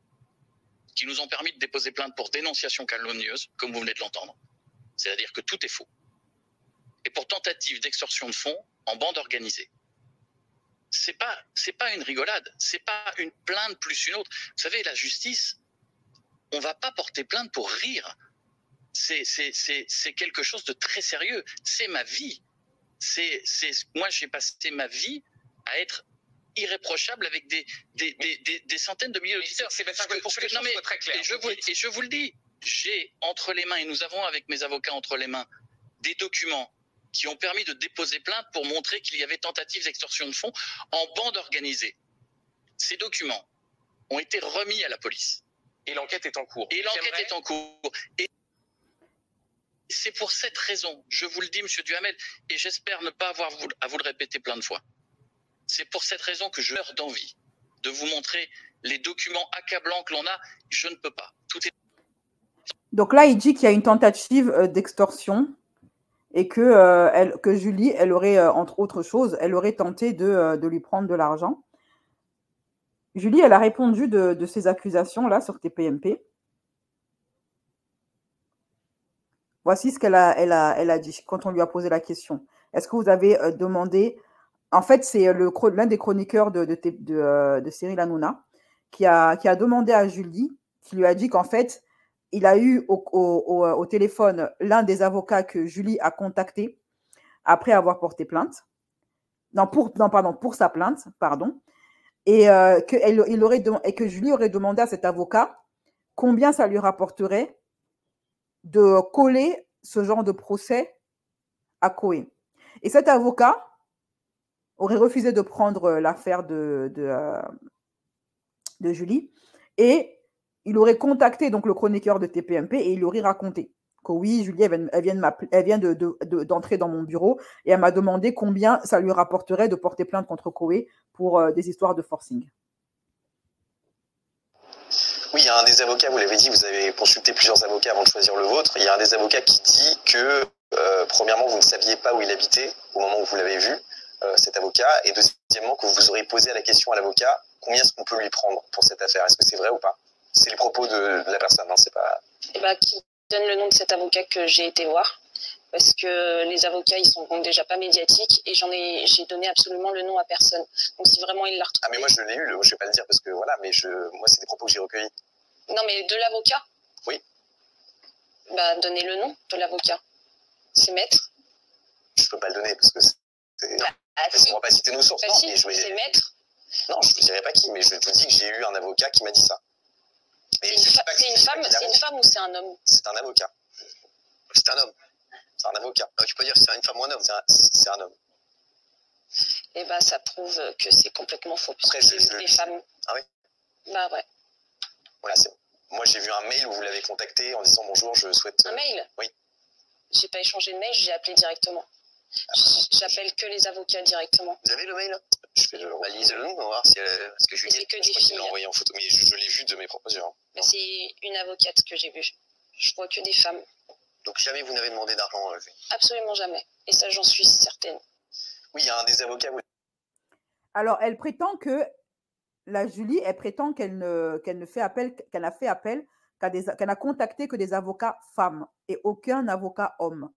[SPEAKER 7] qui nous ont permis de déposer plainte pour dénonciation calomnieuse, comme vous venez de l'entendre. C'est-à-dire que tout est faux. Et pour tentative d'extorsion de fonds en bande organisée. C'est pas une rigolade, c'est pas une plainte plus une autre. Vous savez, la justice, on va pas porter plainte pour rire. C'est quelque chose de très sérieux. C'est ma vie. Moi, j'ai passé ma vie à être irréprochable avec des centaines de milliers d'auditeurs.
[SPEAKER 6] C'est pour que les choses soient très claires.
[SPEAKER 7] Et je vous le dis, j'ai entre les mains, et nous avons avec mes avocats entre les mains, des documents qui ont permis de déposer plainte pour montrer qu'il y avait tentative d'extorsion de fonds en bande organisée. Ces documents ont été remis à la police.
[SPEAKER 6] Et l'enquête est en cours.
[SPEAKER 7] Et c'est pour cette raison, je vous le dis, monsieur Duhamel, et j'espère ne pas avoir à vous le répéter plein de fois. C'est pour cette raison que je meurs d'envie de vous montrer les documents accablants que l'on a. Je ne peux pas. Tout est...
[SPEAKER 1] Donc là, il dit qu'il y a une tentative d'extorsion et que Julie, elle aurait, entre autres choses, elle aurait tenté de lui prendre de l'argent. Julie, elle a répondu de ces accusations-là sur TPMP. Voici ce qu'elle a dit quand on lui a posé la question. Est-ce que vous avez demandé... En fait, c'est l'un des chroniqueurs de Cyril Hanouna qui a demandé à Julie, qui lui a dit qu'en fait, il a eu au téléphone l'un des avocats que Julie a contacté après avoir porté plainte. Pour sa plainte, pardon. Et que Julie aurait demandé à cet avocat combien ça lui rapporterait de coller ce genre de procès à Cohen. Et cet avocat aurait refusé de prendre l'affaire de Julie et il aurait contacté donc le chroniqueur de TPMP et il aurait raconté que oui, Julie, elle vient d'entrer dans mon bureau et elle m'a demandé combien ça lui rapporterait de porter plainte contre Coé pour des histoires de forcing.
[SPEAKER 3] Oui, il y a un des avocats, vous l'avez dit, vous avez consulté plusieurs avocats avant de choisir le vôtre. Il y a un des avocats qui dit que, premièrement, vous ne saviez pas où il habitait au moment où vous l'avez vu, cet avocat, et deuxièmement, que vous aurez posé la question à l'avocat, combien est-ce qu'on peut lui prendre pour cette affaire? Est-ce que c'est vrai ou pas? C'est les propos de la personne, hein, c'est pas...
[SPEAKER 4] Qui donne le nom de cet avocat que j'ai été voir, parce que les avocats, ils sont donc déjà pas médiatiques, et j'ai donné absolument le nom à personne. Donc si vraiment il l'a retrouvé...
[SPEAKER 3] Ah mais moi je l'ai eu, je vais pas le dire parce que voilà, mais moi c'est des propos que j'ai recueillis.
[SPEAKER 4] Non mais de l'avocat?
[SPEAKER 3] Oui.
[SPEAKER 4] Donnez le nom de l'avocat. C'est Maître?
[SPEAKER 3] Je peux pas le donner parce que c'est...
[SPEAKER 4] Si.
[SPEAKER 3] On va pas citer nos sources, non,
[SPEAKER 4] Si,
[SPEAKER 3] mais
[SPEAKER 4] c'est Maître.
[SPEAKER 3] Non, je ne dirai pas qui, mais je te dis que j'ai eu un avocat qui m'a dit ça.
[SPEAKER 4] C'est une femme ou c'est un homme?
[SPEAKER 3] C'est un avocat. C'est un homme. C'est un avocat. Alors, tu peux dire que c'est une femme ou un homme, c'est un homme.
[SPEAKER 4] Et ça prouve que c'est complètement faux.
[SPEAKER 3] Après,
[SPEAKER 4] les femmes.
[SPEAKER 3] Ah oui?
[SPEAKER 4] Ouais.
[SPEAKER 3] Voilà, c'est bon. Moi, j'ai vu un mail où vous l'avez contacté en disant bonjour, je souhaite.
[SPEAKER 4] Un mail?
[SPEAKER 3] Oui.
[SPEAKER 4] J'ai pas échangé de mail, j'ai appelé directement. J'appelle que les avocats directement.
[SPEAKER 3] Vous avez le mail? Je vais lisez le nom, on va voir si elle... Parce que je lui dis,
[SPEAKER 4] c'est que des filles.
[SPEAKER 3] Je l'ai envoyé en photo, mais je l'ai vu de mes propres yeux. Hein.
[SPEAKER 4] C'est une avocate que j'ai vue. Je vois que des femmes.
[SPEAKER 3] Donc jamais vous n'avez demandé d'argent, Julie.
[SPEAKER 4] Absolument jamais. Et ça, j'en suis certaine.
[SPEAKER 3] Oui, il y a un des avocats.
[SPEAKER 1] Alors, elle prétend que la Julie, elle prétend qu'elle ne fait appel, qu'elle n'a fait appel qu'elle n'a contacté que des avocats femmes et aucun avocat homme.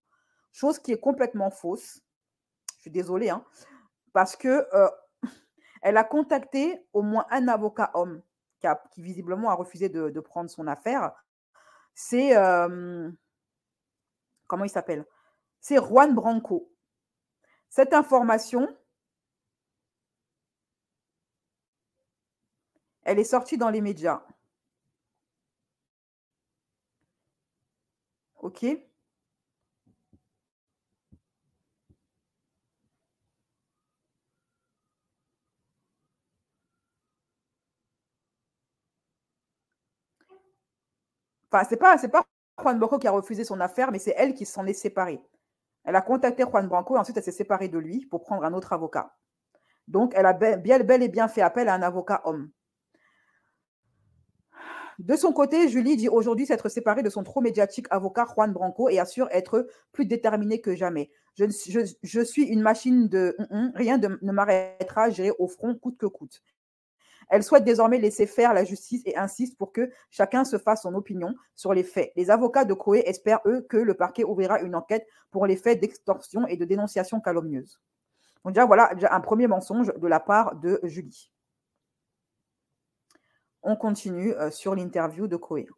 [SPEAKER 1] Chose qui est complètement fausse. Je suis désolée, hein, parce que elle a contacté au moins un avocat homme qui visiblement a refusé de prendre son affaire. C'est comment il s'appelle? C'est Juan Branco. Cette information, elle est sortie dans les médias. OK? Enfin, c'est pas Juan Branco qui a refusé son affaire, mais c'est elle qui s'en est séparée. Elle a contacté Juan Branco et ensuite elle s'est séparée de lui pour prendre un autre avocat. Donc, elle a bel et bien fait appel à un avocat homme. De son côté, Julie dit aujourd'hui s'être séparée de son trop médiatique avocat Juan Branco et assure être plus déterminée que jamais. Je suis une machine de rien ne m'arrêtera, j'irai au front coûte que coûte. Elle souhaite désormais laisser faire la justice et insiste pour que chacun se fasse son opinion sur les faits. Les avocats de Coé espèrent, eux, que le parquet ouvrira une enquête pour les faits d'extorsion et de dénonciation calomnieuse. Donc déjà, voilà un premier mensonge de la part de Julie. On continue sur l'interview de Coé.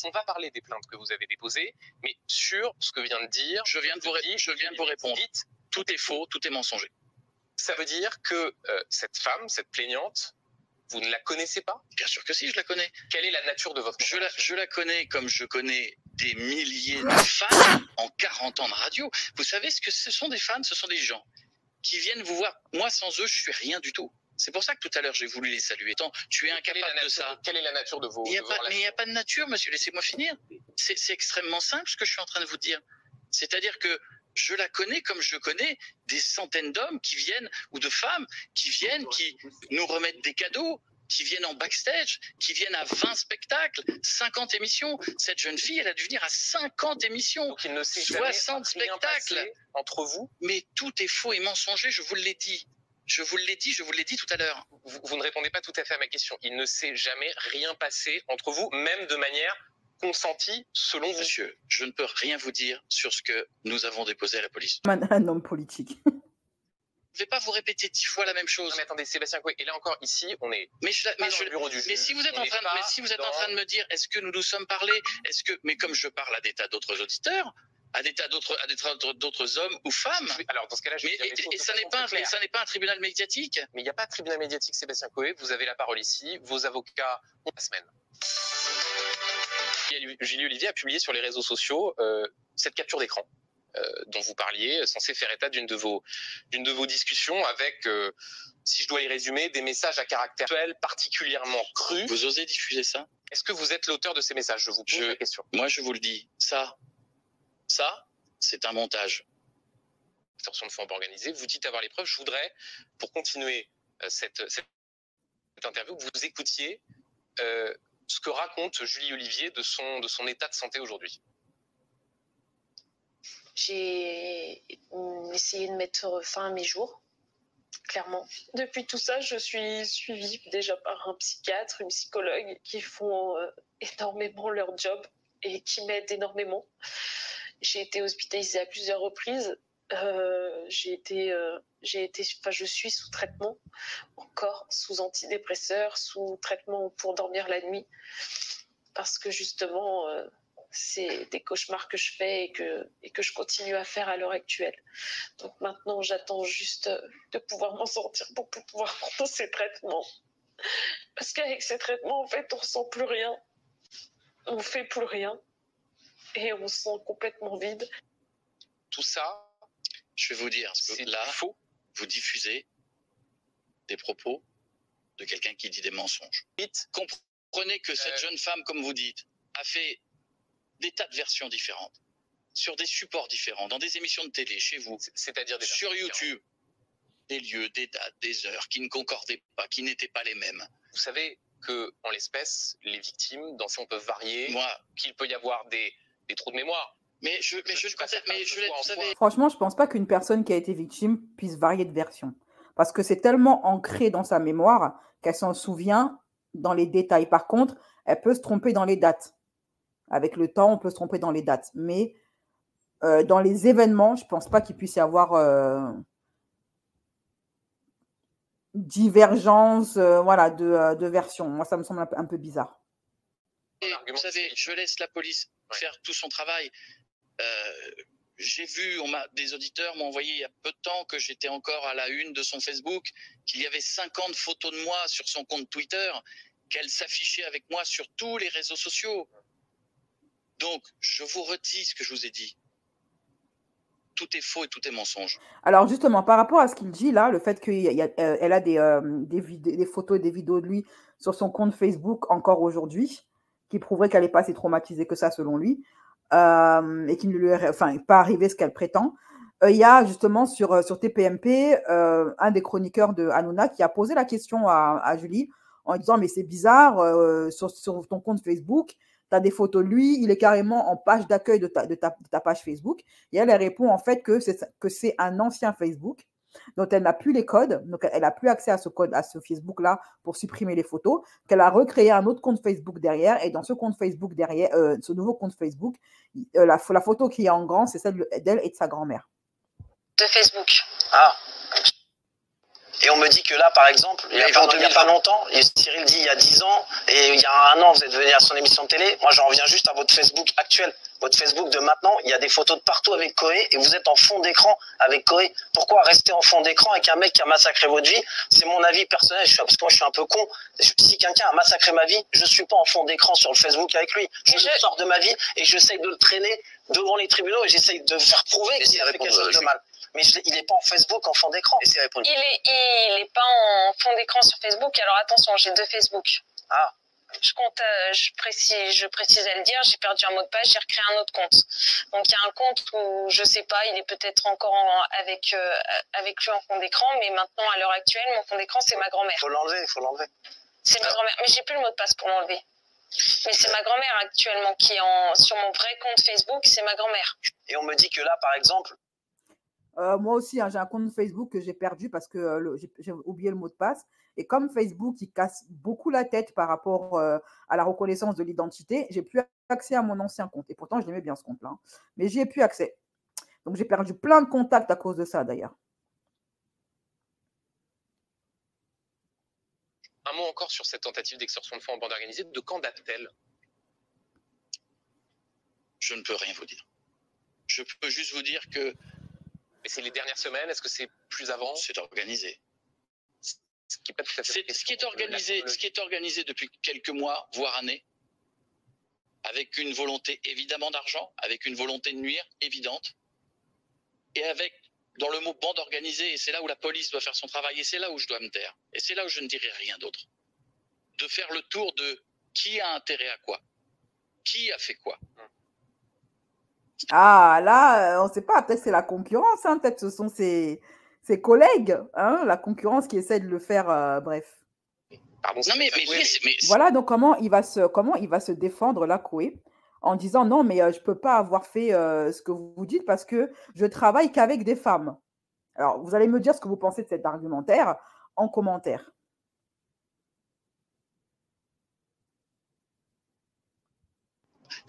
[SPEAKER 6] On va parler des plaintes que vous avez déposées, mais sur ce que vient de dire,
[SPEAKER 7] Je viens de vous répondre.
[SPEAKER 6] Dites,
[SPEAKER 7] Tout est faux, tout est mensonger.
[SPEAKER 6] ça veut dire que cette femme, cette plaignante, vous ne la connaissez pas?
[SPEAKER 7] Bien sûr que si, je la connais.
[SPEAKER 6] Quelle est la nature de votre
[SPEAKER 7] Je la connais comme je connais des milliers de fans en 40 ans de radio. Vous savez ce que ce sont des fans? Ce sont des gens qui viennent vous voir. Moi, sans eux, je suis rien du tout. C'est pour ça que tout à l'heure, j'ai voulu les saluer. Tant, tu es incapable de ça.
[SPEAKER 6] Quelle est la nature de vos
[SPEAKER 7] Mais il
[SPEAKER 6] relations?
[SPEAKER 7] n'y a pas de nature, monsieur. Laissez-moi finir. C'est extrêmement simple ce que je suis en train de vous dire. C'est-à-dire que je la connais comme je connais des centaines d'hommes qui viennent, ou de femmes, qui viennent, qui nous remettent des cadeaux, qui viennent en backstage, qui viennent à 20 spectacles, 50 émissions. Cette jeune fille, elle a dû venir à 50 émissions,
[SPEAKER 6] Donc il ne s'est
[SPEAKER 7] 60
[SPEAKER 6] jamais rien
[SPEAKER 7] spectacles.
[SPEAKER 6] passé entre vous.
[SPEAKER 7] Mais tout est faux et mensonger, je vous l'ai dit. Je vous l'ai dit tout à l'heure.
[SPEAKER 6] Vous ne répondez pas tout à fait à ma question. Il ne s'est jamais rien passé entre vous, même de manière consentie selon vous.
[SPEAKER 7] Monsieur, je ne peux rien vous dire sur ce que nous avons déposé à la police.
[SPEAKER 1] Un homme politique.
[SPEAKER 7] Je ne vais pas vous répéter 10 fois la même chose.
[SPEAKER 6] Non, mais attendez, Sébastien Coué, et là encore, ici, on est
[SPEAKER 7] Mais
[SPEAKER 6] dans le bureau du juge.
[SPEAKER 7] mais si vous êtes
[SPEAKER 6] on
[SPEAKER 7] en
[SPEAKER 6] n'est
[SPEAKER 7] train,
[SPEAKER 6] pas
[SPEAKER 7] mais si vous êtes en
[SPEAKER 6] dans-
[SPEAKER 7] train de me dire, est-ce que nous nous sommes parlé, mais comme je parle à des tas d'autres auditeurs, à des tas d'autres hommes ou femmes,
[SPEAKER 6] Alors, dans ce cas-là, je vais dire les choses
[SPEAKER 7] et
[SPEAKER 6] de
[SPEAKER 7] ça n'est
[SPEAKER 6] façon
[SPEAKER 7] pas,
[SPEAKER 6] très claire.
[SPEAKER 7] ça n'est pas un tribunal médiatique.
[SPEAKER 6] Mais il n'y a pas de tribunal médiatique, Sébastien Coé. Vous avez la parole ici. Vos avocats ont la semaine. Julie Olivier a publié sur les réseaux sociaux cette capture d'écran dont vous parliez, censée faire état d'une de vos discussions avec, si je dois y résumer, des messages à caractère sexuel particulièrement crus.
[SPEAKER 7] Vous osez diffuser ça?
[SPEAKER 6] Est-ce que vous êtes l'auteur de ces messages? Je vous pose la question.
[SPEAKER 7] Moi, je vous le dis, ça, c'est un montage.
[SPEAKER 6] Extorsion de fonds organisée. Vous dites avoir les preuves. Je voudrais, pour continuer cette interview, que vous écoutiez ce que raconte Julie Olivier de son état de santé aujourd'hui.
[SPEAKER 4] J'ai essayé de mettre fin à mes jours, clairement. Depuis tout ça, je suis suivie déjà par un psychiatre, une psychologue qui font énormément leur job et qui m'aident énormément. J'ai été hospitalisée à plusieurs reprises. Je suis sous traitement, encore sous antidépresseurs, sous traitement pour dormir la nuit, parce que justement, c'est des cauchemars que je fais et que je continue à faire à l'heure actuelle. Donc maintenant, j'attends juste de pouvoir m'en sortir pour pouvoir prendre ces traitements. Parce qu'avec ces traitements, en fait, on ressent plus rien, on fait plus rien et on se sent complètement vide.
[SPEAKER 6] Tout ça,
[SPEAKER 7] je vais vous dire, parce que
[SPEAKER 6] c'est
[SPEAKER 7] là,
[SPEAKER 6] faux.
[SPEAKER 7] vous diffusez des propos de quelqu'un qui dit des mensonges. Comprenez que cette jeune femme, comme vous dites, a fait des tas de versions différentes, sur des supports différents, dans des émissions de télé, chez vous,
[SPEAKER 6] C'est-à-dire des
[SPEAKER 7] sur
[SPEAKER 6] versions
[SPEAKER 7] YouTube, des lieux, des dates, des heures qui ne concordaient pas, qui n'étaient pas les mêmes.
[SPEAKER 6] Vous savez, que, en l'espèce, les victimes, dans ces peuvent varier,
[SPEAKER 7] Moi,
[SPEAKER 6] qu'il peut y avoir des trous de mémoire.
[SPEAKER 7] mais je
[SPEAKER 6] suis pas certain que ce soit en
[SPEAKER 7] vous
[SPEAKER 6] soi.
[SPEAKER 7] savez,
[SPEAKER 1] Franchement, je pense pas qu'une personne qui a été victime puisse varier de version. Parce que c'est tellement ancré dans sa mémoire qu'elle s'en souvient dans les détails. Par contre, elle peut se tromper dans les dates. Avec le temps, on peut se tromper dans les dates. Mais dans les événements, je pense pas qu'il puisse y avoir divergence voilà, de versions. Moi, ça me semble un peu bizarre.
[SPEAKER 7] vous savez, je laisse la police faire tout son travail. J'ai vu, des auditeurs m'ont envoyé il y a peu de temps que j'étais encore à la une de son Facebook, qu'il y avait 50 photos de moi sur son compte Twitter, qu'elle s'affichait avec moi sur tous les réseaux sociaux. Donc, je vous redis ce que je vous ai dit. Tout est faux et tout est mensonge.
[SPEAKER 1] Alors justement, par rapport à ce qu'il dit là, le fait qu'elle a des photos et des vidéos de lui sur son compte Facebook encore aujourd'hui, qui prouveraient qu'elle n'est pas assez traumatisée que ça selon lui, et qu'il ne lui est pas arrivé ce qu'elle prétend. Il y a justement sur TPMP un des chroniqueurs de Hanouna qui a posé la question à Julie en disant mais c'est bizarre, sur ton compte Facebook, tu as des photos de lui, il est carrément en page d'accueil de ta page Facebook. Et elle répond en fait que c'est un ancien Facebook, dont elle n'a plus les codes, donc elle n'a plus accès à ce code, à ce Facebook-là pour supprimer les photos, qu'elle a recréé un autre compte Facebook derrière, et dans ce compte Facebook derrière, ce nouveau compte Facebook, la photo qui est en grand, c'est celle d'elle et de sa grand-mère.
[SPEAKER 4] De Facebook.
[SPEAKER 3] Ah. Et on me dit que là, par exemple, il n'y a pas longtemps, Cyril dit il y a 10 ans, et il y a 1 an, vous êtes venu à son émission de télé. Moi, j'en reviens juste à votre Facebook actuel. Votre Facebook de maintenant, il y a des photos de partout avec Koé, et vous êtes en fond d'écran avec Koé. Pourquoi rester en fond d'écran avec un mec qui a massacré votre vie? C'est mon avis personnel, parce que moi, je suis un peu con. Si quelqu'un a massacré ma vie, je ne suis pas en fond d'écran sur le Facebook avec lui. Je sors de ma vie et j'essaye de le traîner devant les tribunaux, et j'essaye de faire prouver qu'il a fait quelque chose de mal. Mais il n'est pas en Facebook, en fond d'écran. Il
[SPEAKER 4] est pas en fond d'écran sur Facebook. Alors attention, j'ai 2 Facebook.
[SPEAKER 3] Ah.
[SPEAKER 4] Je précise à le dire, j'ai perdu un mot de passe, j'ai recréé un autre compte. Donc il y a un compte où je sais pas, il est peut-être encore avec lui en fond d'écran, mais maintenant à l'heure actuelle, mon fond d'écran c'est ma grand-mère.
[SPEAKER 3] Faut l'enlever.
[SPEAKER 4] C'est ma grand-mère, mais j'ai plus le mot de passe pour l'enlever. Mais c'est ma grand-mère actuellement qui est sur mon vrai compte Facebook, c'est ma grand-mère.
[SPEAKER 3] Et on me dit que là, par exemple.
[SPEAKER 1] Moi aussi, hein, j'ai un compte Facebook que j'ai perdu parce que j'ai oublié le mot de passe. Et comme Facebook, il casse beaucoup la tête par rapport à la reconnaissance de l'identité, j'ai plus accès à mon ancien compte. Et pourtant, je l'aimais bien ce compte-là. Hein. Mais j'y ai plus accès. Donc, j'ai perdu plein de contacts à cause de ça, d'ailleurs.
[SPEAKER 6] Un mot encore sur cette tentative d'extorsion de fonds en bande organisée. De quand date-t-elle?
[SPEAKER 7] Je ne peux rien vous dire. Je peux juste vous dire que...
[SPEAKER 6] Mais c'est les dernières semaines? Est-ce que c'est plus avant?
[SPEAKER 7] C'est organisé.
[SPEAKER 6] Ce qui est
[SPEAKER 7] organisé depuis quelques mois, voire années, avec une volonté évidemment d'argent, avec une volonté de nuire évidente, et avec, dans le mot bande organisée, et c'est là où la police doit faire son travail, et c'est là où je dois me taire, et c'est là où je ne dirai rien d'autre, de faire le tour de qui a intérêt à quoi, qui a fait quoi.
[SPEAKER 1] Ah, là, on ne sait pas, peut-être c'est la concurrence, hein, peut-être ce sont ses collègues, hein, la concurrence qui essaie de le faire, bref.
[SPEAKER 6] Pardon,
[SPEAKER 7] non, mais
[SPEAKER 1] voilà, donc comment il va se défendre, là, Koé, en disant non, mais je ne peux pas avoir fait ce que vous dites parce que je travaille qu'avec des femmes. Alors, vous allez me dire ce que vous pensez de cet argumentaire en commentaire.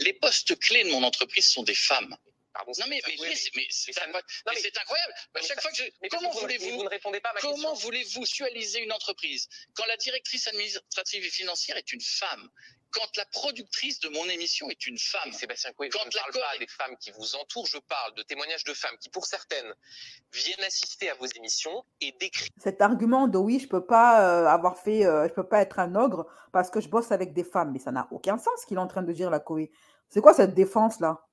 [SPEAKER 7] Les postes clés de mon entreprise sont des femmes.
[SPEAKER 6] Pardon,
[SPEAKER 7] non mais c'est incroyable. Chaque fois que comment voulez-vous
[SPEAKER 6] ne répondez pas à ma question.
[SPEAKER 7] Comment voulez-vous sualiser une entreprise quand la directrice administrative et financière est une femme, quand la productrice de mon émission est une femme?
[SPEAKER 6] Sébastien Coué, je ne parle pas des femmes qui vous entourent, je parle de témoignages de femmes qui, pour certaines, viennent assister à vos émissions et décrivent.
[SPEAKER 1] Cet argument de oui, je peux pas je peux pas être un ogre parce que je bosse avec des femmes, mais ça n'a aucun sens ce qu'il est en train de dire, la Koé. C'est quoi cette défense là?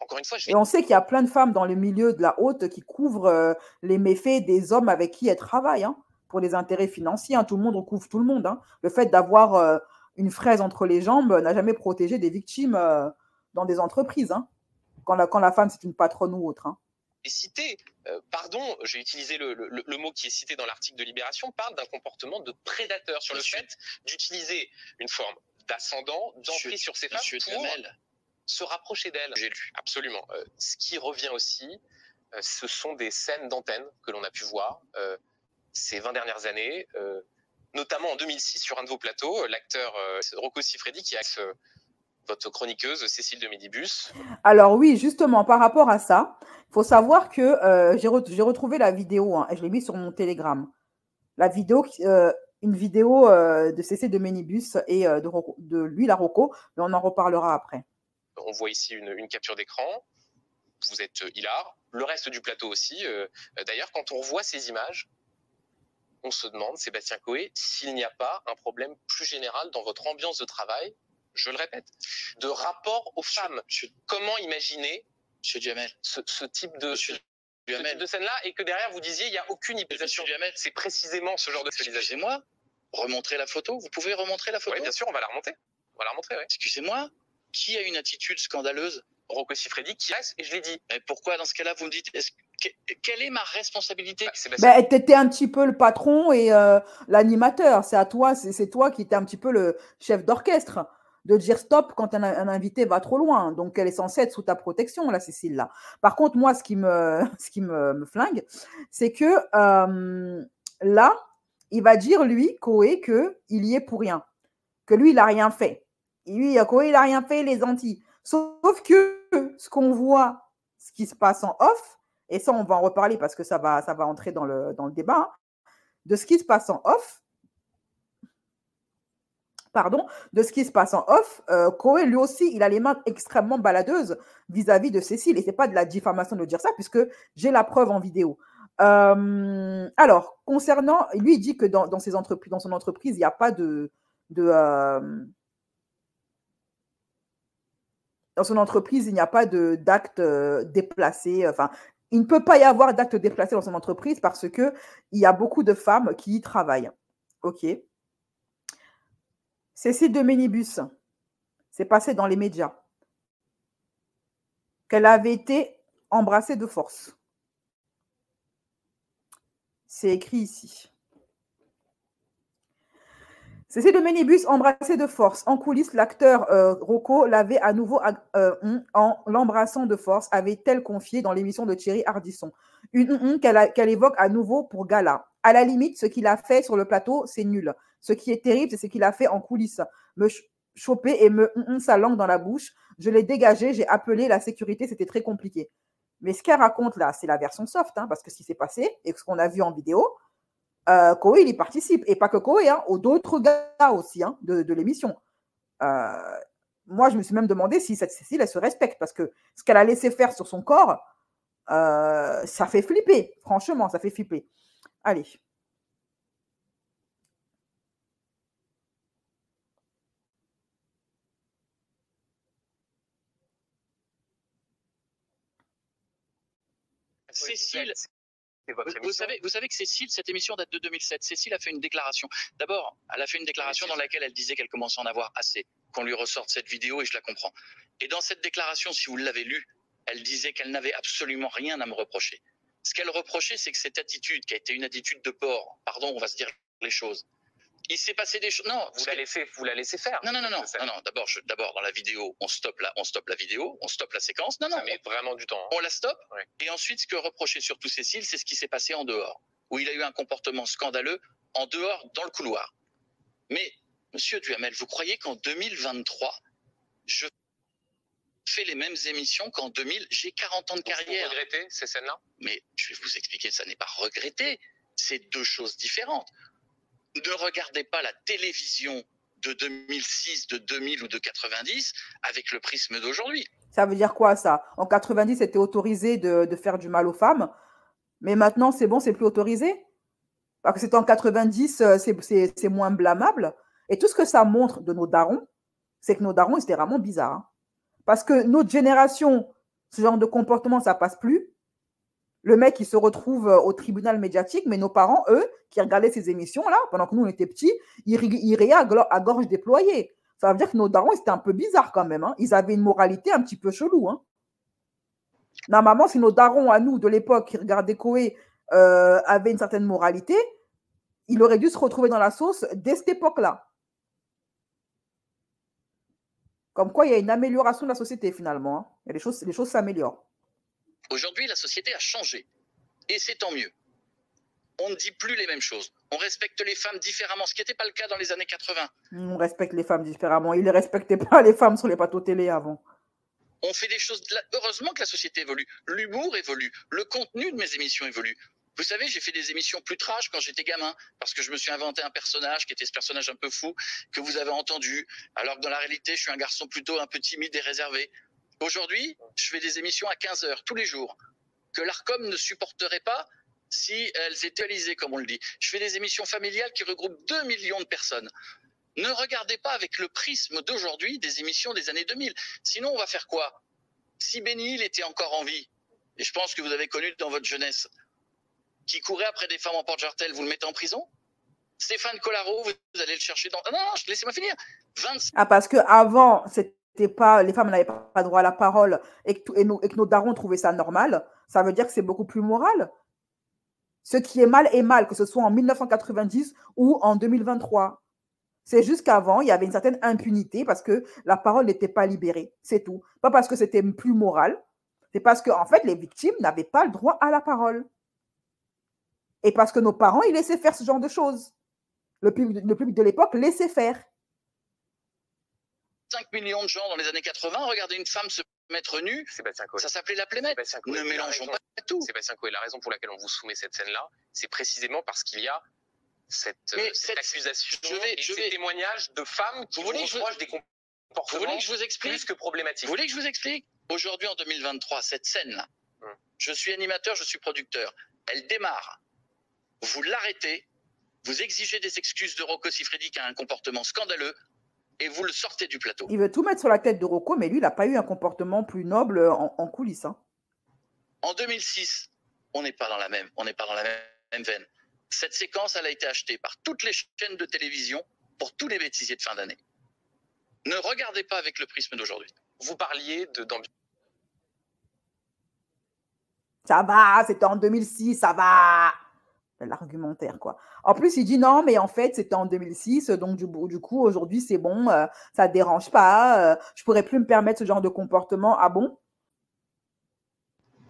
[SPEAKER 6] Encore une fois,
[SPEAKER 1] Et on sait qu'il y a plein de femmes dans le milieu de la haute qui couvrent les méfaits des hommes avec qui elles travaillent, hein, pour les intérêts financiers. Hein. Tout le monde recouvre tout le monde. Hein. Le fait d'avoir une fraise entre les jambes n'a jamais protégé des victimes dans des entreprises. Hein. Quand la femme, c'est une patronne ou autre. Hein.
[SPEAKER 6] cité, pardon, j'ai utilisé le mot qui est cité dans l'article de Libération, parle d'un comportement de prédateur sur le fait d'utiliser une forme d'ascendant, d'emprise sur ces femmes pour se rapprocher d'elles. J'ai lu. Absolument. Ce qui revient aussi, ce sont des scènes d'antenne que l'on a pu voir ces 20 dernières années, notamment en 2006 sur un de vos plateaux, l'acteur Rocco Siffredi qui a votre chroniqueuse Cécile de Médibus.
[SPEAKER 1] Alors oui, justement, par rapport à ça, il faut savoir que j'ai retrouvé la vidéo, hein, et je l'ai mis sur mon Telegram. La vidéo, une vidéo de Cécile de Médibus et de lui, la Rocco, mais on en reparlera après.
[SPEAKER 6] On voit ici une capture d'écran. Vous êtes hilar. Le reste du plateau aussi. D'ailleurs, quand on revoit ces images, on se demande, Sébastien Coé, s'il n'y a pas un problème plus général dans votre ambiance de travail, je le répète, de rapport aux femmes. Comment imaginer
[SPEAKER 7] Monsieur Duhamel,
[SPEAKER 6] ce type de scène-là et que derrière vous disiez il n'y a aucune hypnotisation. C'est précisément ce genre de sexualisation.
[SPEAKER 7] Excusez-moi, remontrez la photo. Vous pouvez remontrer la photo?
[SPEAKER 6] Oui, bien sûr, on va la remonter. On va la remontrer, oui.
[SPEAKER 7] Excusez-moi, qui a une attitude scandaleuse?
[SPEAKER 6] Rocco Siffredi qui reste, et je l'ai dit.
[SPEAKER 7] Mais pourquoi dans ce cas-là vous me dites quelle est ma responsabilité?
[SPEAKER 1] T'étais un petit peu le patron et l'animateur. C'est à toi, c'est toi qui étais un petit peu le chef d'orchestre de dire stop quand un invité va trop loin. Donc elle est censée être sous ta protection, la Cécile là. Par contre, moi, ce qui me flingue, c'est que là, il va dire lui, Coé, que il y est pour rien, que lui il a rien fait. Et lui, Coé il a rien fait, les Antilles. Sauf que ce qu'on voit, ce qui se passe en off. Et ça, on va en reparler parce que ça va entrer dans le débat, hein, de ce qui se passe en off. Pardon, de ce qui se passe en off. Coé, lui aussi, il a les mains extrêmement baladeuses vis-à-vis de Cécile. Et ce n'est pas de la diffamation de dire ça, puisque j'ai la preuve en vidéo. Alors, concernant, lui, il dit que dans son entreprise, il n'y a pas dans son entreprise, il n'y a pas d'acte déplacé. Enfin, il ne peut pas y avoir d'acte déplacé dans son entreprise parce qu'il y a beaucoup de femmes qui y travaillent. OK. Cécile de Ménibus, c'est passé dans les médias qu'elle avait été embrassée de force. C'est écrit ici. Cécile de Ménibus embrassée de force. En coulisses, l'acteur Rocco l'avait à nouveau, en l'embrassant de force, avait-elle confié dans l'émission de Thierry Ardisson. Une qu'elle évoque à nouveau pour Gala. À la limite, ce qu'il a fait sur le plateau, c'est nul. Ce qui est terrible, c'est ce qu'il a fait en coulisses. Me choper et me sa langue dans la bouche. Je l'ai dégagé, j'ai appelé la sécurité, c'était très compliqué. Mais ce qu'elle raconte là, c'est la version soft, hein, parce que ce qui s'est passé et ce qu'on a vu en vidéo, Coé, il y participe. Et pas que Coé, hein, d'autres gars aussi hein, de l'émission. Moi, je me suis même demandé si cette Cécile, elle se respecte. Parce que ce qu'elle a laissé faire sur son corps, ça fait flipper. Franchement, ça fait flipper. Allez.
[SPEAKER 7] Cécile, vous savez que Cécile, cette émission date de 2007. Cécile a fait une déclaration. D'abord, elle a fait une déclaration dans laquelle elle disait qu'elle commençait à en avoir assez, qu'on lui ressorte cette vidéo, et je la comprends. Et dans cette déclaration, si vous l'avez lue, elle disait qu'elle n'avait absolument rien à me reprocher. Ce qu'elle reprochait, c'est que cette attitude, qui a été une attitude de porc, pardon, on va se dire les choses, il s'est passé des choses. Non,
[SPEAKER 6] vous la laissez faire.
[SPEAKER 7] Non. D'abord, dans la vidéo, on stoppe la vidéo, on stoppe la séquence. Non.
[SPEAKER 6] Ça met vraiment du temps. Hein.
[SPEAKER 7] On la stoppe. Ouais. Et ensuite, ce que reprochait surtout Cécile, c'est ce qui s'est passé en dehors, où il a eu un comportement scandaleux en dehors, dans le couloir. Mais, monsieur Duhamel, vous croyez qu'en 2023, je fais les mêmes émissions qu'en 2000? J'ai 40 ans de carrière.
[SPEAKER 6] Vous regrettez ces scènes-là?
[SPEAKER 7] Mais je vais vous expliquer, ça n'est pas regretter. C'est deux choses différentes. Ne regardez pas la télévision de 2006, de 2000 ou de 90 avec le prisme d'aujourd'hui.
[SPEAKER 1] Ça veut dire quoi ça? En 90, c'était autorisé de faire du mal aux femmes, mais maintenant c'est bon, c'est plus autorisé? Parce que c'était en 90, c'est moins blâmable. Et tout ce que ça montre de nos darons, c'est que nos darons, ils étaient vraiment bizarres. Hein. Parce que notre génération, ce genre de comportement, ça passe plus. Le mec, il se retrouve au tribunal médiatique, mais nos parents, eux, qui regardaient ces émissions-là, pendant que nous, on était petits, ils riaient à gorge déployée. Ça veut dire que nos darons, c'était un peu bizarre quand même. Hein. Ils avaient une moralité un petit peu chelou. Hein. Normalement, si nos darons à nous de l'époque qui regardaient Koé avaient une certaine moralité, il aurait dû se retrouver dans la sauce dès cette époque-là. Comme quoi, il y a une amélioration de la société finalement. Hein. Il y a les choses s'améliorent.
[SPEAKER 7] Aujourd'hui, la société a changé. Et c'est tant mieux. On ne dit plus les mêmes choses. On respecte les femmes différemment, ce qui n'était pas le cas dans les années 80.
[SPEAKER 1] On respecte les femmes différemment. Ils ne respectaient pas les femmes sur les plateaux télé avant.
[SPEAKER 7] On fait des choses... Heureusement que la société évolue. L'humour évolue. Le contenu de mes émissions évolue. Vous savez, j'ai fait des émissions plus trash quand j'étais gamin, parce que je me suis inventé un personnage qui était ce personnage un peu fou que vous avez entendu, alors que dans la réalité, je suis un garçon plutôt un peu timide et réservé. Aujourd'hui, je fais des émissions à 15h tous les jours, que l'ARCOM ne supporterait pas si elles étaient réalisées, comme on le dit. Je fais des émissions familiales qui regroupent 2 millions de personnes. Ne regardez pas avec le prisme d'aujourd'hui des émissions des années 2000. Sinon, on va faire quoi? Si Benny Hill était encore en vie, et je pense que vous avez connu dans votre jeunesse, qui courait après des femmes en porte-jartel, vous le mettez en prison? Stéphane Collaro, vous allez le chercher dans... Non, laissez-moi finir. 25...
[SPEAKER 1] Ah, parce qu'avant, c'était pas, les femmes n'avaient pas droit à la parole et que nos darons trouvaient ça normal, ça veut dire que c'est beaucoup plus moral. Ce qui est mal, que ce soit en 1990 ou en 2023. C'est juste qu'avant, il y avait une certaine impunité parce que la parole n'était pas libérée. C'est tout. Pas parce que c'était plus moral, c'est parce que, en fait, les victimes n'avaient pas le droit à la parole. Et parce que nos parents, ils laissaient faire ce genre de choses. Le public de l'époque laissait faire.
[SPEAKER 7] 5 millions de gens dans les années 80, regarder une femme se mettre nue, ça s'appelait la plémette. Ne mélangeons pas tout.
[SPEAKER 6] Sébastien Coé, la raison pour laquelle on vous soumet cette scène-là, c'est précisément parce qu'il y a cette accusation et ces témoignages de femmes qui reprochent des comportements plus que problématiques.
[SPEAKER 7] Vous voulez que je vous explique? Aujourd'hui, en 2023, cette scène-là, je suis animateur, je suis producteur, elle démarre. Vous l'arrêtez, vous exigez des excuses de Rocco Siffredi qui a un comportement scandaleux et vous le sortez du plateau.
[SPEAKER 1] Il veut tout mettre sur la tête de Rocco, mais lui, il n'a pas eu un comportement plus noble en coulisses. Hein.
[SPEAKER 7] En 2006, on n'est pas dans la même veine. Cette séquence, elle a été achetée par toutes les chaînes de télévision pour tous les bêtisiers de fin d'année. Ne regardez pas avec le prisme d'aujourd'hui.
[SPEAKER 6] Vous parliez d'ambiance.
[SPEAKER 1] Ça va, c'était en 2006, ça va. L'argumentaire, quoi. En plus, il dit non, mais en fait, c'était en 2006, donc du coup, aujourd'hui, c'est bon, ça ne dérange pas, je ne pourrais plus me permettre ce genre de comportement. Ah bon?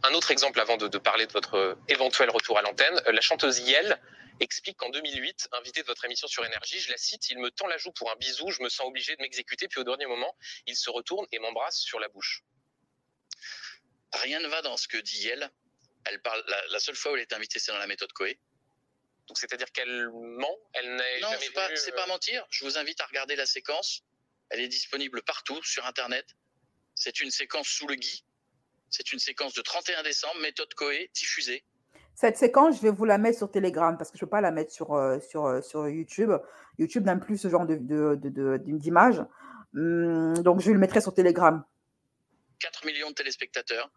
[SPEAKER 6] Un autre exemple avant de parler de votre éventuel retour à l'antenne, la chanteuse Yel explique qu'en 2008, invitée de votre émission sur Énergie, je la cite, « Il me tend la joue pour un bisou, je me sens obligé de m'exécuter, puis au dernier moment, il se retourne et m'embrasse sur la bouche. »
[SPEAKER 7] Rien ne va dans ce que dit Yel. Elle parle, la seule fois où elle est invitée, c'est dans la méthode Coé.
[SPEAKER 6] Donc c'est-à-dire qu'elle ment, elle n'est
[SPEAKER 7] non,
[SPEAKER 6] jamais
[SPEAKER 7] c'est pas mentir. Je vous invite à regarder la séquence. Elle est disponible partout sur Internet. C'est une séquence sous le gui. C'est une séquence de 31 décembre, méthode Coé, diffusée.
[SPEAKER 1] Cette séquence, je vais vous la mettre sur Telegram parce que je ne peux pas la mettre sur YouTube. YouTube n'aime plus ce genre d'image. Donc, je le mettrai sur Telegram.
[SPEAKER 7] 4 millions de téléspectateurs.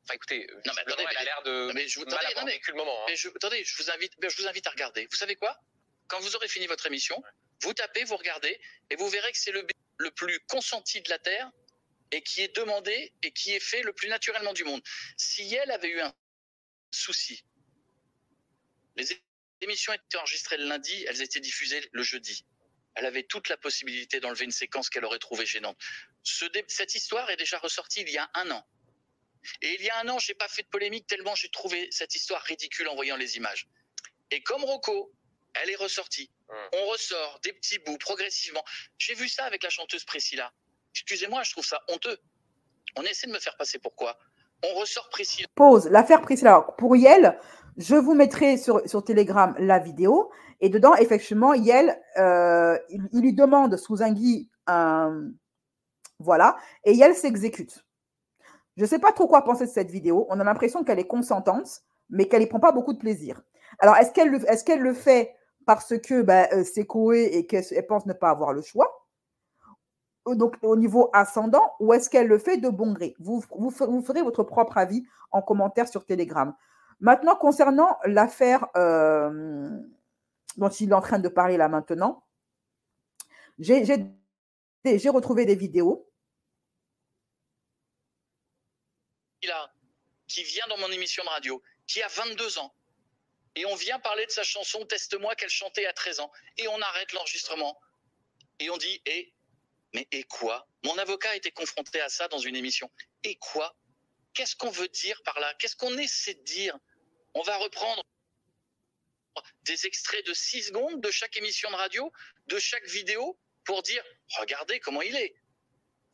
[SPEAKER 6] Enfin, écoutez,
[SPEAKER 7] non, mais attendez,
[SPEAKER 6] elle a l'air de mal avoir vécu le moment. Hein.
[SPEAKER 7] Attendez, je vous invite à regarder. Vous savez quoi? Quand vous aurez fini votre émission, vous tapez, vous regardez, et vous verrez que c'est le plus consenti de la Terre et qui est demandé et qui est fait le plus naturellement du monde. Si elle avait eu un souci, les émissions étaient enregistrées le lundi, elles étaient diffusées le jeudi. Elle avait toute la possibilité d'enlever une séquence qu'elle aurait trouvée gênante. Cette histoire est déjà ressortie il y a 1 an. Et il y a 1 an, je n'ai pas fait de polémique tellement j'ai trouvé cette histoire ridicule en voyant les images. Et comme Rocco, elle est ressortie. On ressort des petits bouts progressivement. J'ai vu ça avec la chanteuse Priscilla. Excusez-moi, je trouve ça honteux. On essaie de me faire passer pour quoi? On ressort Priscilla.
[SPEAKER 1] Pause, l'affaire Priscilla. Pour Yel, je vous mettrai sur Telegram la vidéo. Et dedans, effectivement, Yel, il lui demande sous un gui voilà. Et Yel s'exécute. Je ne sais pas trop quoi penser de cette vidéo. On a l'impression qu'elle est consentante, mais qu'elle n'y prend pas beaucoup de plaisir. Alors, est-ce qu'elle le fait parce que c'est Coé et qu'elle pense ne pas avoir le choix, donc au niveau ascendant, ou est-ce qu'elle le fait de bon gré? Vous ferez votre propre avis en commentaire sur Telegram. Maintenant, concernant l'affaire dont il est en train de parler là maintenant, j'ai retrouvé des vidéos.
[SPEAKER 7] qui vient dans mon émission de radio, qui a 22 ans. Et on vient parler de sa chanson « Teste-moi » qu'elle chantait à 13 ans. Et on arrête l'enregistrement. Et on dit « Mais et quoi ?» Mon avocat a été confronté à ça dans une émission. Et quoi? Qu'est-ce qu'on veut dire par là? Qu'est-ce qu'on essaie de dire? On va reprendre des extraits de 6 secondes de chaque émission de radio, de chaque vidéo, pour dire « Regardez comment il est ».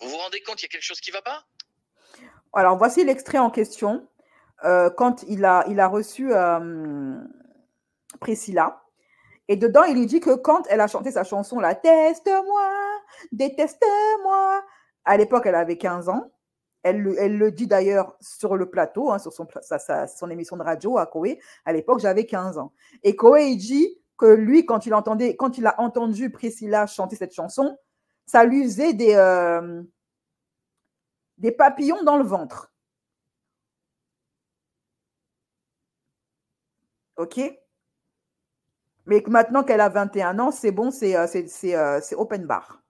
[SPEAKER 7] Vous vous rendez compte, il y a quelque chose qui ne va pas?
[SPEAKER 1] Alors, voici l'extrait en question. Quand il a reçu Priscilla. Et dedans, il lui dit que quand elle a chanté sa chanson, là, « Teste-moi, déteste-moi », à l'époque, elle avait 15 ans. Elle le dit d'ailleurs sur le plateau, hein, sur son émission de radio à Koé. À l'époque, j'avais 15 ans. Et Koé, il dit que lui, quand il a entendu Priscilla chanter cette chanson, ça lui faisait des papillons dans le ventre. OK? Mais maintenant qu'elle a 21 ans, c'est bon, c'est open bar.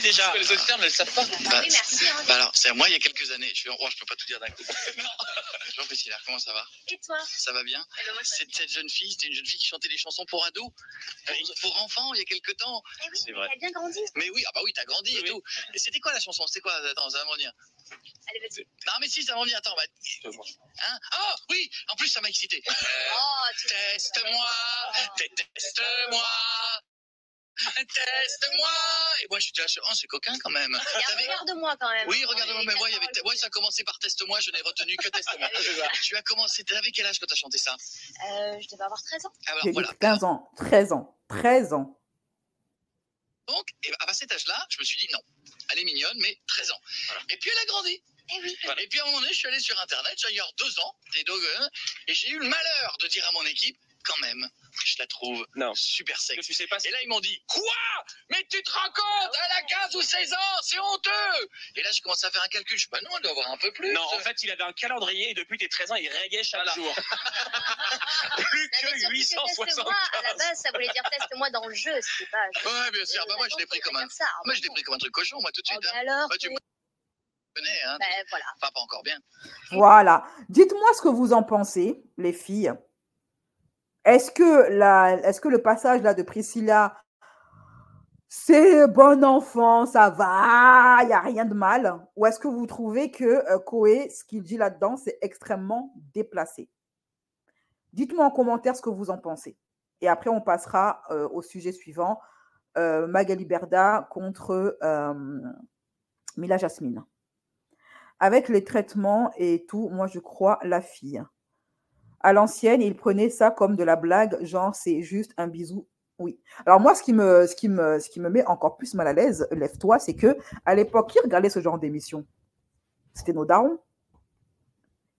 [SPEAKER 7] Déjà,
[SPEAKER 6] Les auditeurs ne le savent pas.
[SPEAKER 7] oui, merci. Alors, c'est moi, il y a quelques années. Je peux pas tout dire d'un coup. Bonjour Priscilla, comment ça va?
[SPEAKER 8] Et toi?
[SPEAKER 7] Ça va bien? C'était une jeune fille qui chantait des chansons pour ados, pour enfants, il y a quelques temps.
[SPEAKER 8] Eh oui,
[SPEAKER 7] C'est vrai.
[SPEAKER 8] elle a bien grandi.
[SPEAKER 7] Mais oui, ah bah oui, t'as grandi et tout. Et c'était quoi la chanson? C'était quoi? Attends, ça va me revenir.
[SPEAKER 8] Allez, vas-y.
[SPEAKER 7] Non, mais si, ça va me revenir. Attends, hein? Oh, oui, en plus, ça m'a excité. Teste-moi, déteste-moi. Teste-moi. Et moi, je suis là, oh, c'est coquin quand même.
[SPEAKER 8] Regarde-moi quand même.
[SPEAKER 7] Oui, regarde-moi, mais moi, ça a commencé par Teste-moi, je n'ai retenu que Teste-moi. Tu as commencé, t'avais quel âge quand tu as chanté ça?
[SPEAKER 8] Je devais avoir 13 ans.
[SPEAKER 7] Alors,
[SPEAKER 1] J'ai
[SPEAKER 7] voilà.
[SPEAKER 1] 15 ans, 13 ans, 13 ans.
[SPEAKER 7] Donc, à cet âge-là, je me suis dit non, elle est mignonne, mais 13 ans. Voilà. Et puis elle a grandi.
[SPEAKER 8] Eh oui.
[SPEAKER 7] Et puis à un moment donné, je suis allé sur Internet, j'ai eu 2 ans, et j'ai eu le malheur de dire à mon équipe, quand même, je la trouve super sexy.
[SPEAKER 6] Tu sais pas,
[SPEAKER 7] et là, ils m'ont dit, quoi? Mais tu te rends compte? Elle a 15 ou 16 ans, c'est honteux! Et là, j'ai commencé à faire un calcul. Je suis pas, non, elle doit avoir un peu plus.
[SPEAKER 6] Non, en fait, il avait un calendrier et depuis tes 13 ans, il rayait chaque jour. Plus que 860.
[SPEAKER 8] À la base, ça voulait dire teste-moi dans le jeu, c'était pas.
[SPEAKER 7] Ouais, bien sûr. Bah, moi, je l'ai pris comme un. Moi, je l'ai pris comme un truc cochon, moi, tout de suite.
[SPEAKER 8] Oh, alors,
[SPEAKER 7] tu me connais, hein?
[SPEAKER 8] Voilà.
[SPEAKER 7] Enfin, pas encore bien.
[SPEAKER 1] Voilà. Dites-moi ce que vous en pensez, les filles. Est-ce que le passage là de Priscilla, c'est bon enfant, ça va, il n'y a rien de mal? Ou est-ce que vous trouvez que Koé, ce qu'il dit là-dedans, c'est extrêmement déplacé? Dites-moi en commentaire ce que vous en pensez. Et après, on passera au sujet suivant. Magali Berda contre Mila Jasmine. Avec les traitements et tout, moi, je crois la fille. À l'ancienne, il prenait ça comme de la blague, genre c'est juste un bisou. Oui. Alors moi, ce qui me met encore plus mal à l'aise, lève-toi, c'est que à l'époque, qui regardait ce genre d'émission? C'était nos darons.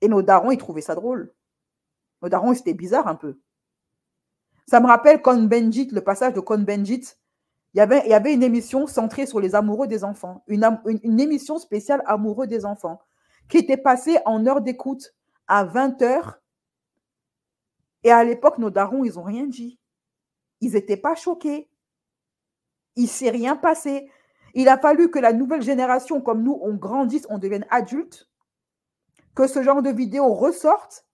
[SPEAKER 1] Et nos darons, ils trouvaient ça drôle. Nos darons, c'était bizarre un peu. Ça me rappelle Cohn-Bendit, le passage de Cohn-Bendit. Il y avait une émission centrée sur les amoureux des enfants, une émission spéciale amoureux des enfants, qui était passée en heure d'écoute à 20h. Et à l'époque, nos darons, ils n'ont rien dit. Ils n'étaient pas choqués. Il ne s'est rien passé. Il a fallu que la nouvelle génération, comme nous, on grandisse, on devienne adultes, que ce genre de vidéo ressorte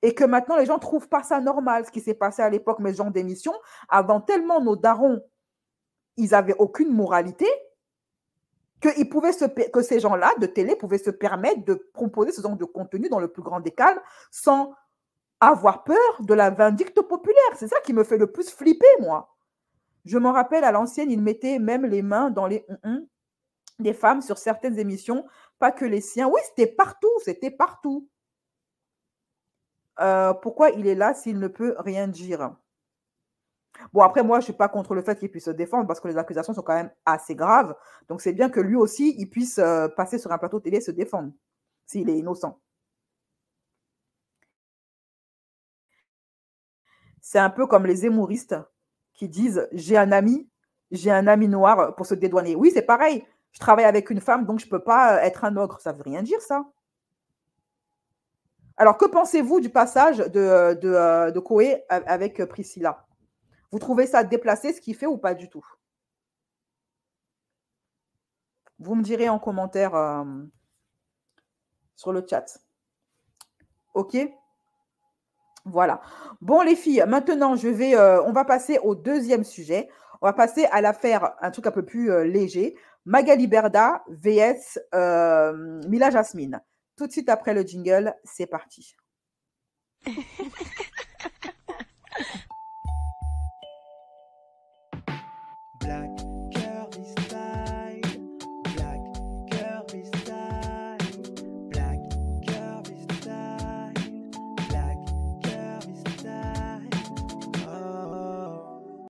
[SPEAKER 1] et que maintenant, les gens ne trouvent pas ça normal, ce qui s'est passé à l'époque, mais ce genre d'émission. Avant, tellement nos darons, ils n'avaient aucune moralité que ces gens-là de télé pouvaient se permettre de proposer ce genre de contenu dans le plus grand des calmes sans avoir peur de la vindicte populaire. C'est ça qui me fait le plus flipper, moi. Je m'en rappelle, à l'ancienne, ils mettaient même les mains dans les des femmes sur certaines émissions, pas que les siens. Oui, c'était partout, c'était partout. Pourquoi il est là s'il ne peut rien dire? Bon, après, moi, je ne suis pas contre le fait qu'il puisse se défendre parce que les accusations sont quand même assez graves. Donc, c'est bien que lui aussi, il puisse passer sur un plateau télé et se défendre s'il est innocent. C'est un peu comme les zémouristes qui disent « j'ai un ami noir pour se dédouaner ». Oui, c'est pareil. Je travaille avec une femme, donc je ne peux pas être un ogre. Ça ne veut rien dire, ça. Alors, que pensez-vous du passage de Koé avec Priscilla? Vous trouvez ça déplacé, ce qu'il fait, ou pas du tout? Vous me direz en commentaire sur le chat. OK? Voilà. Bon, les filles, maintenant, on va passer au deuxième sujet. On va passer à l'affaire, un truc un peu plus léger. Magali Berda vs Mila Jasmine. Tout de suite après le jingle, c'est parti.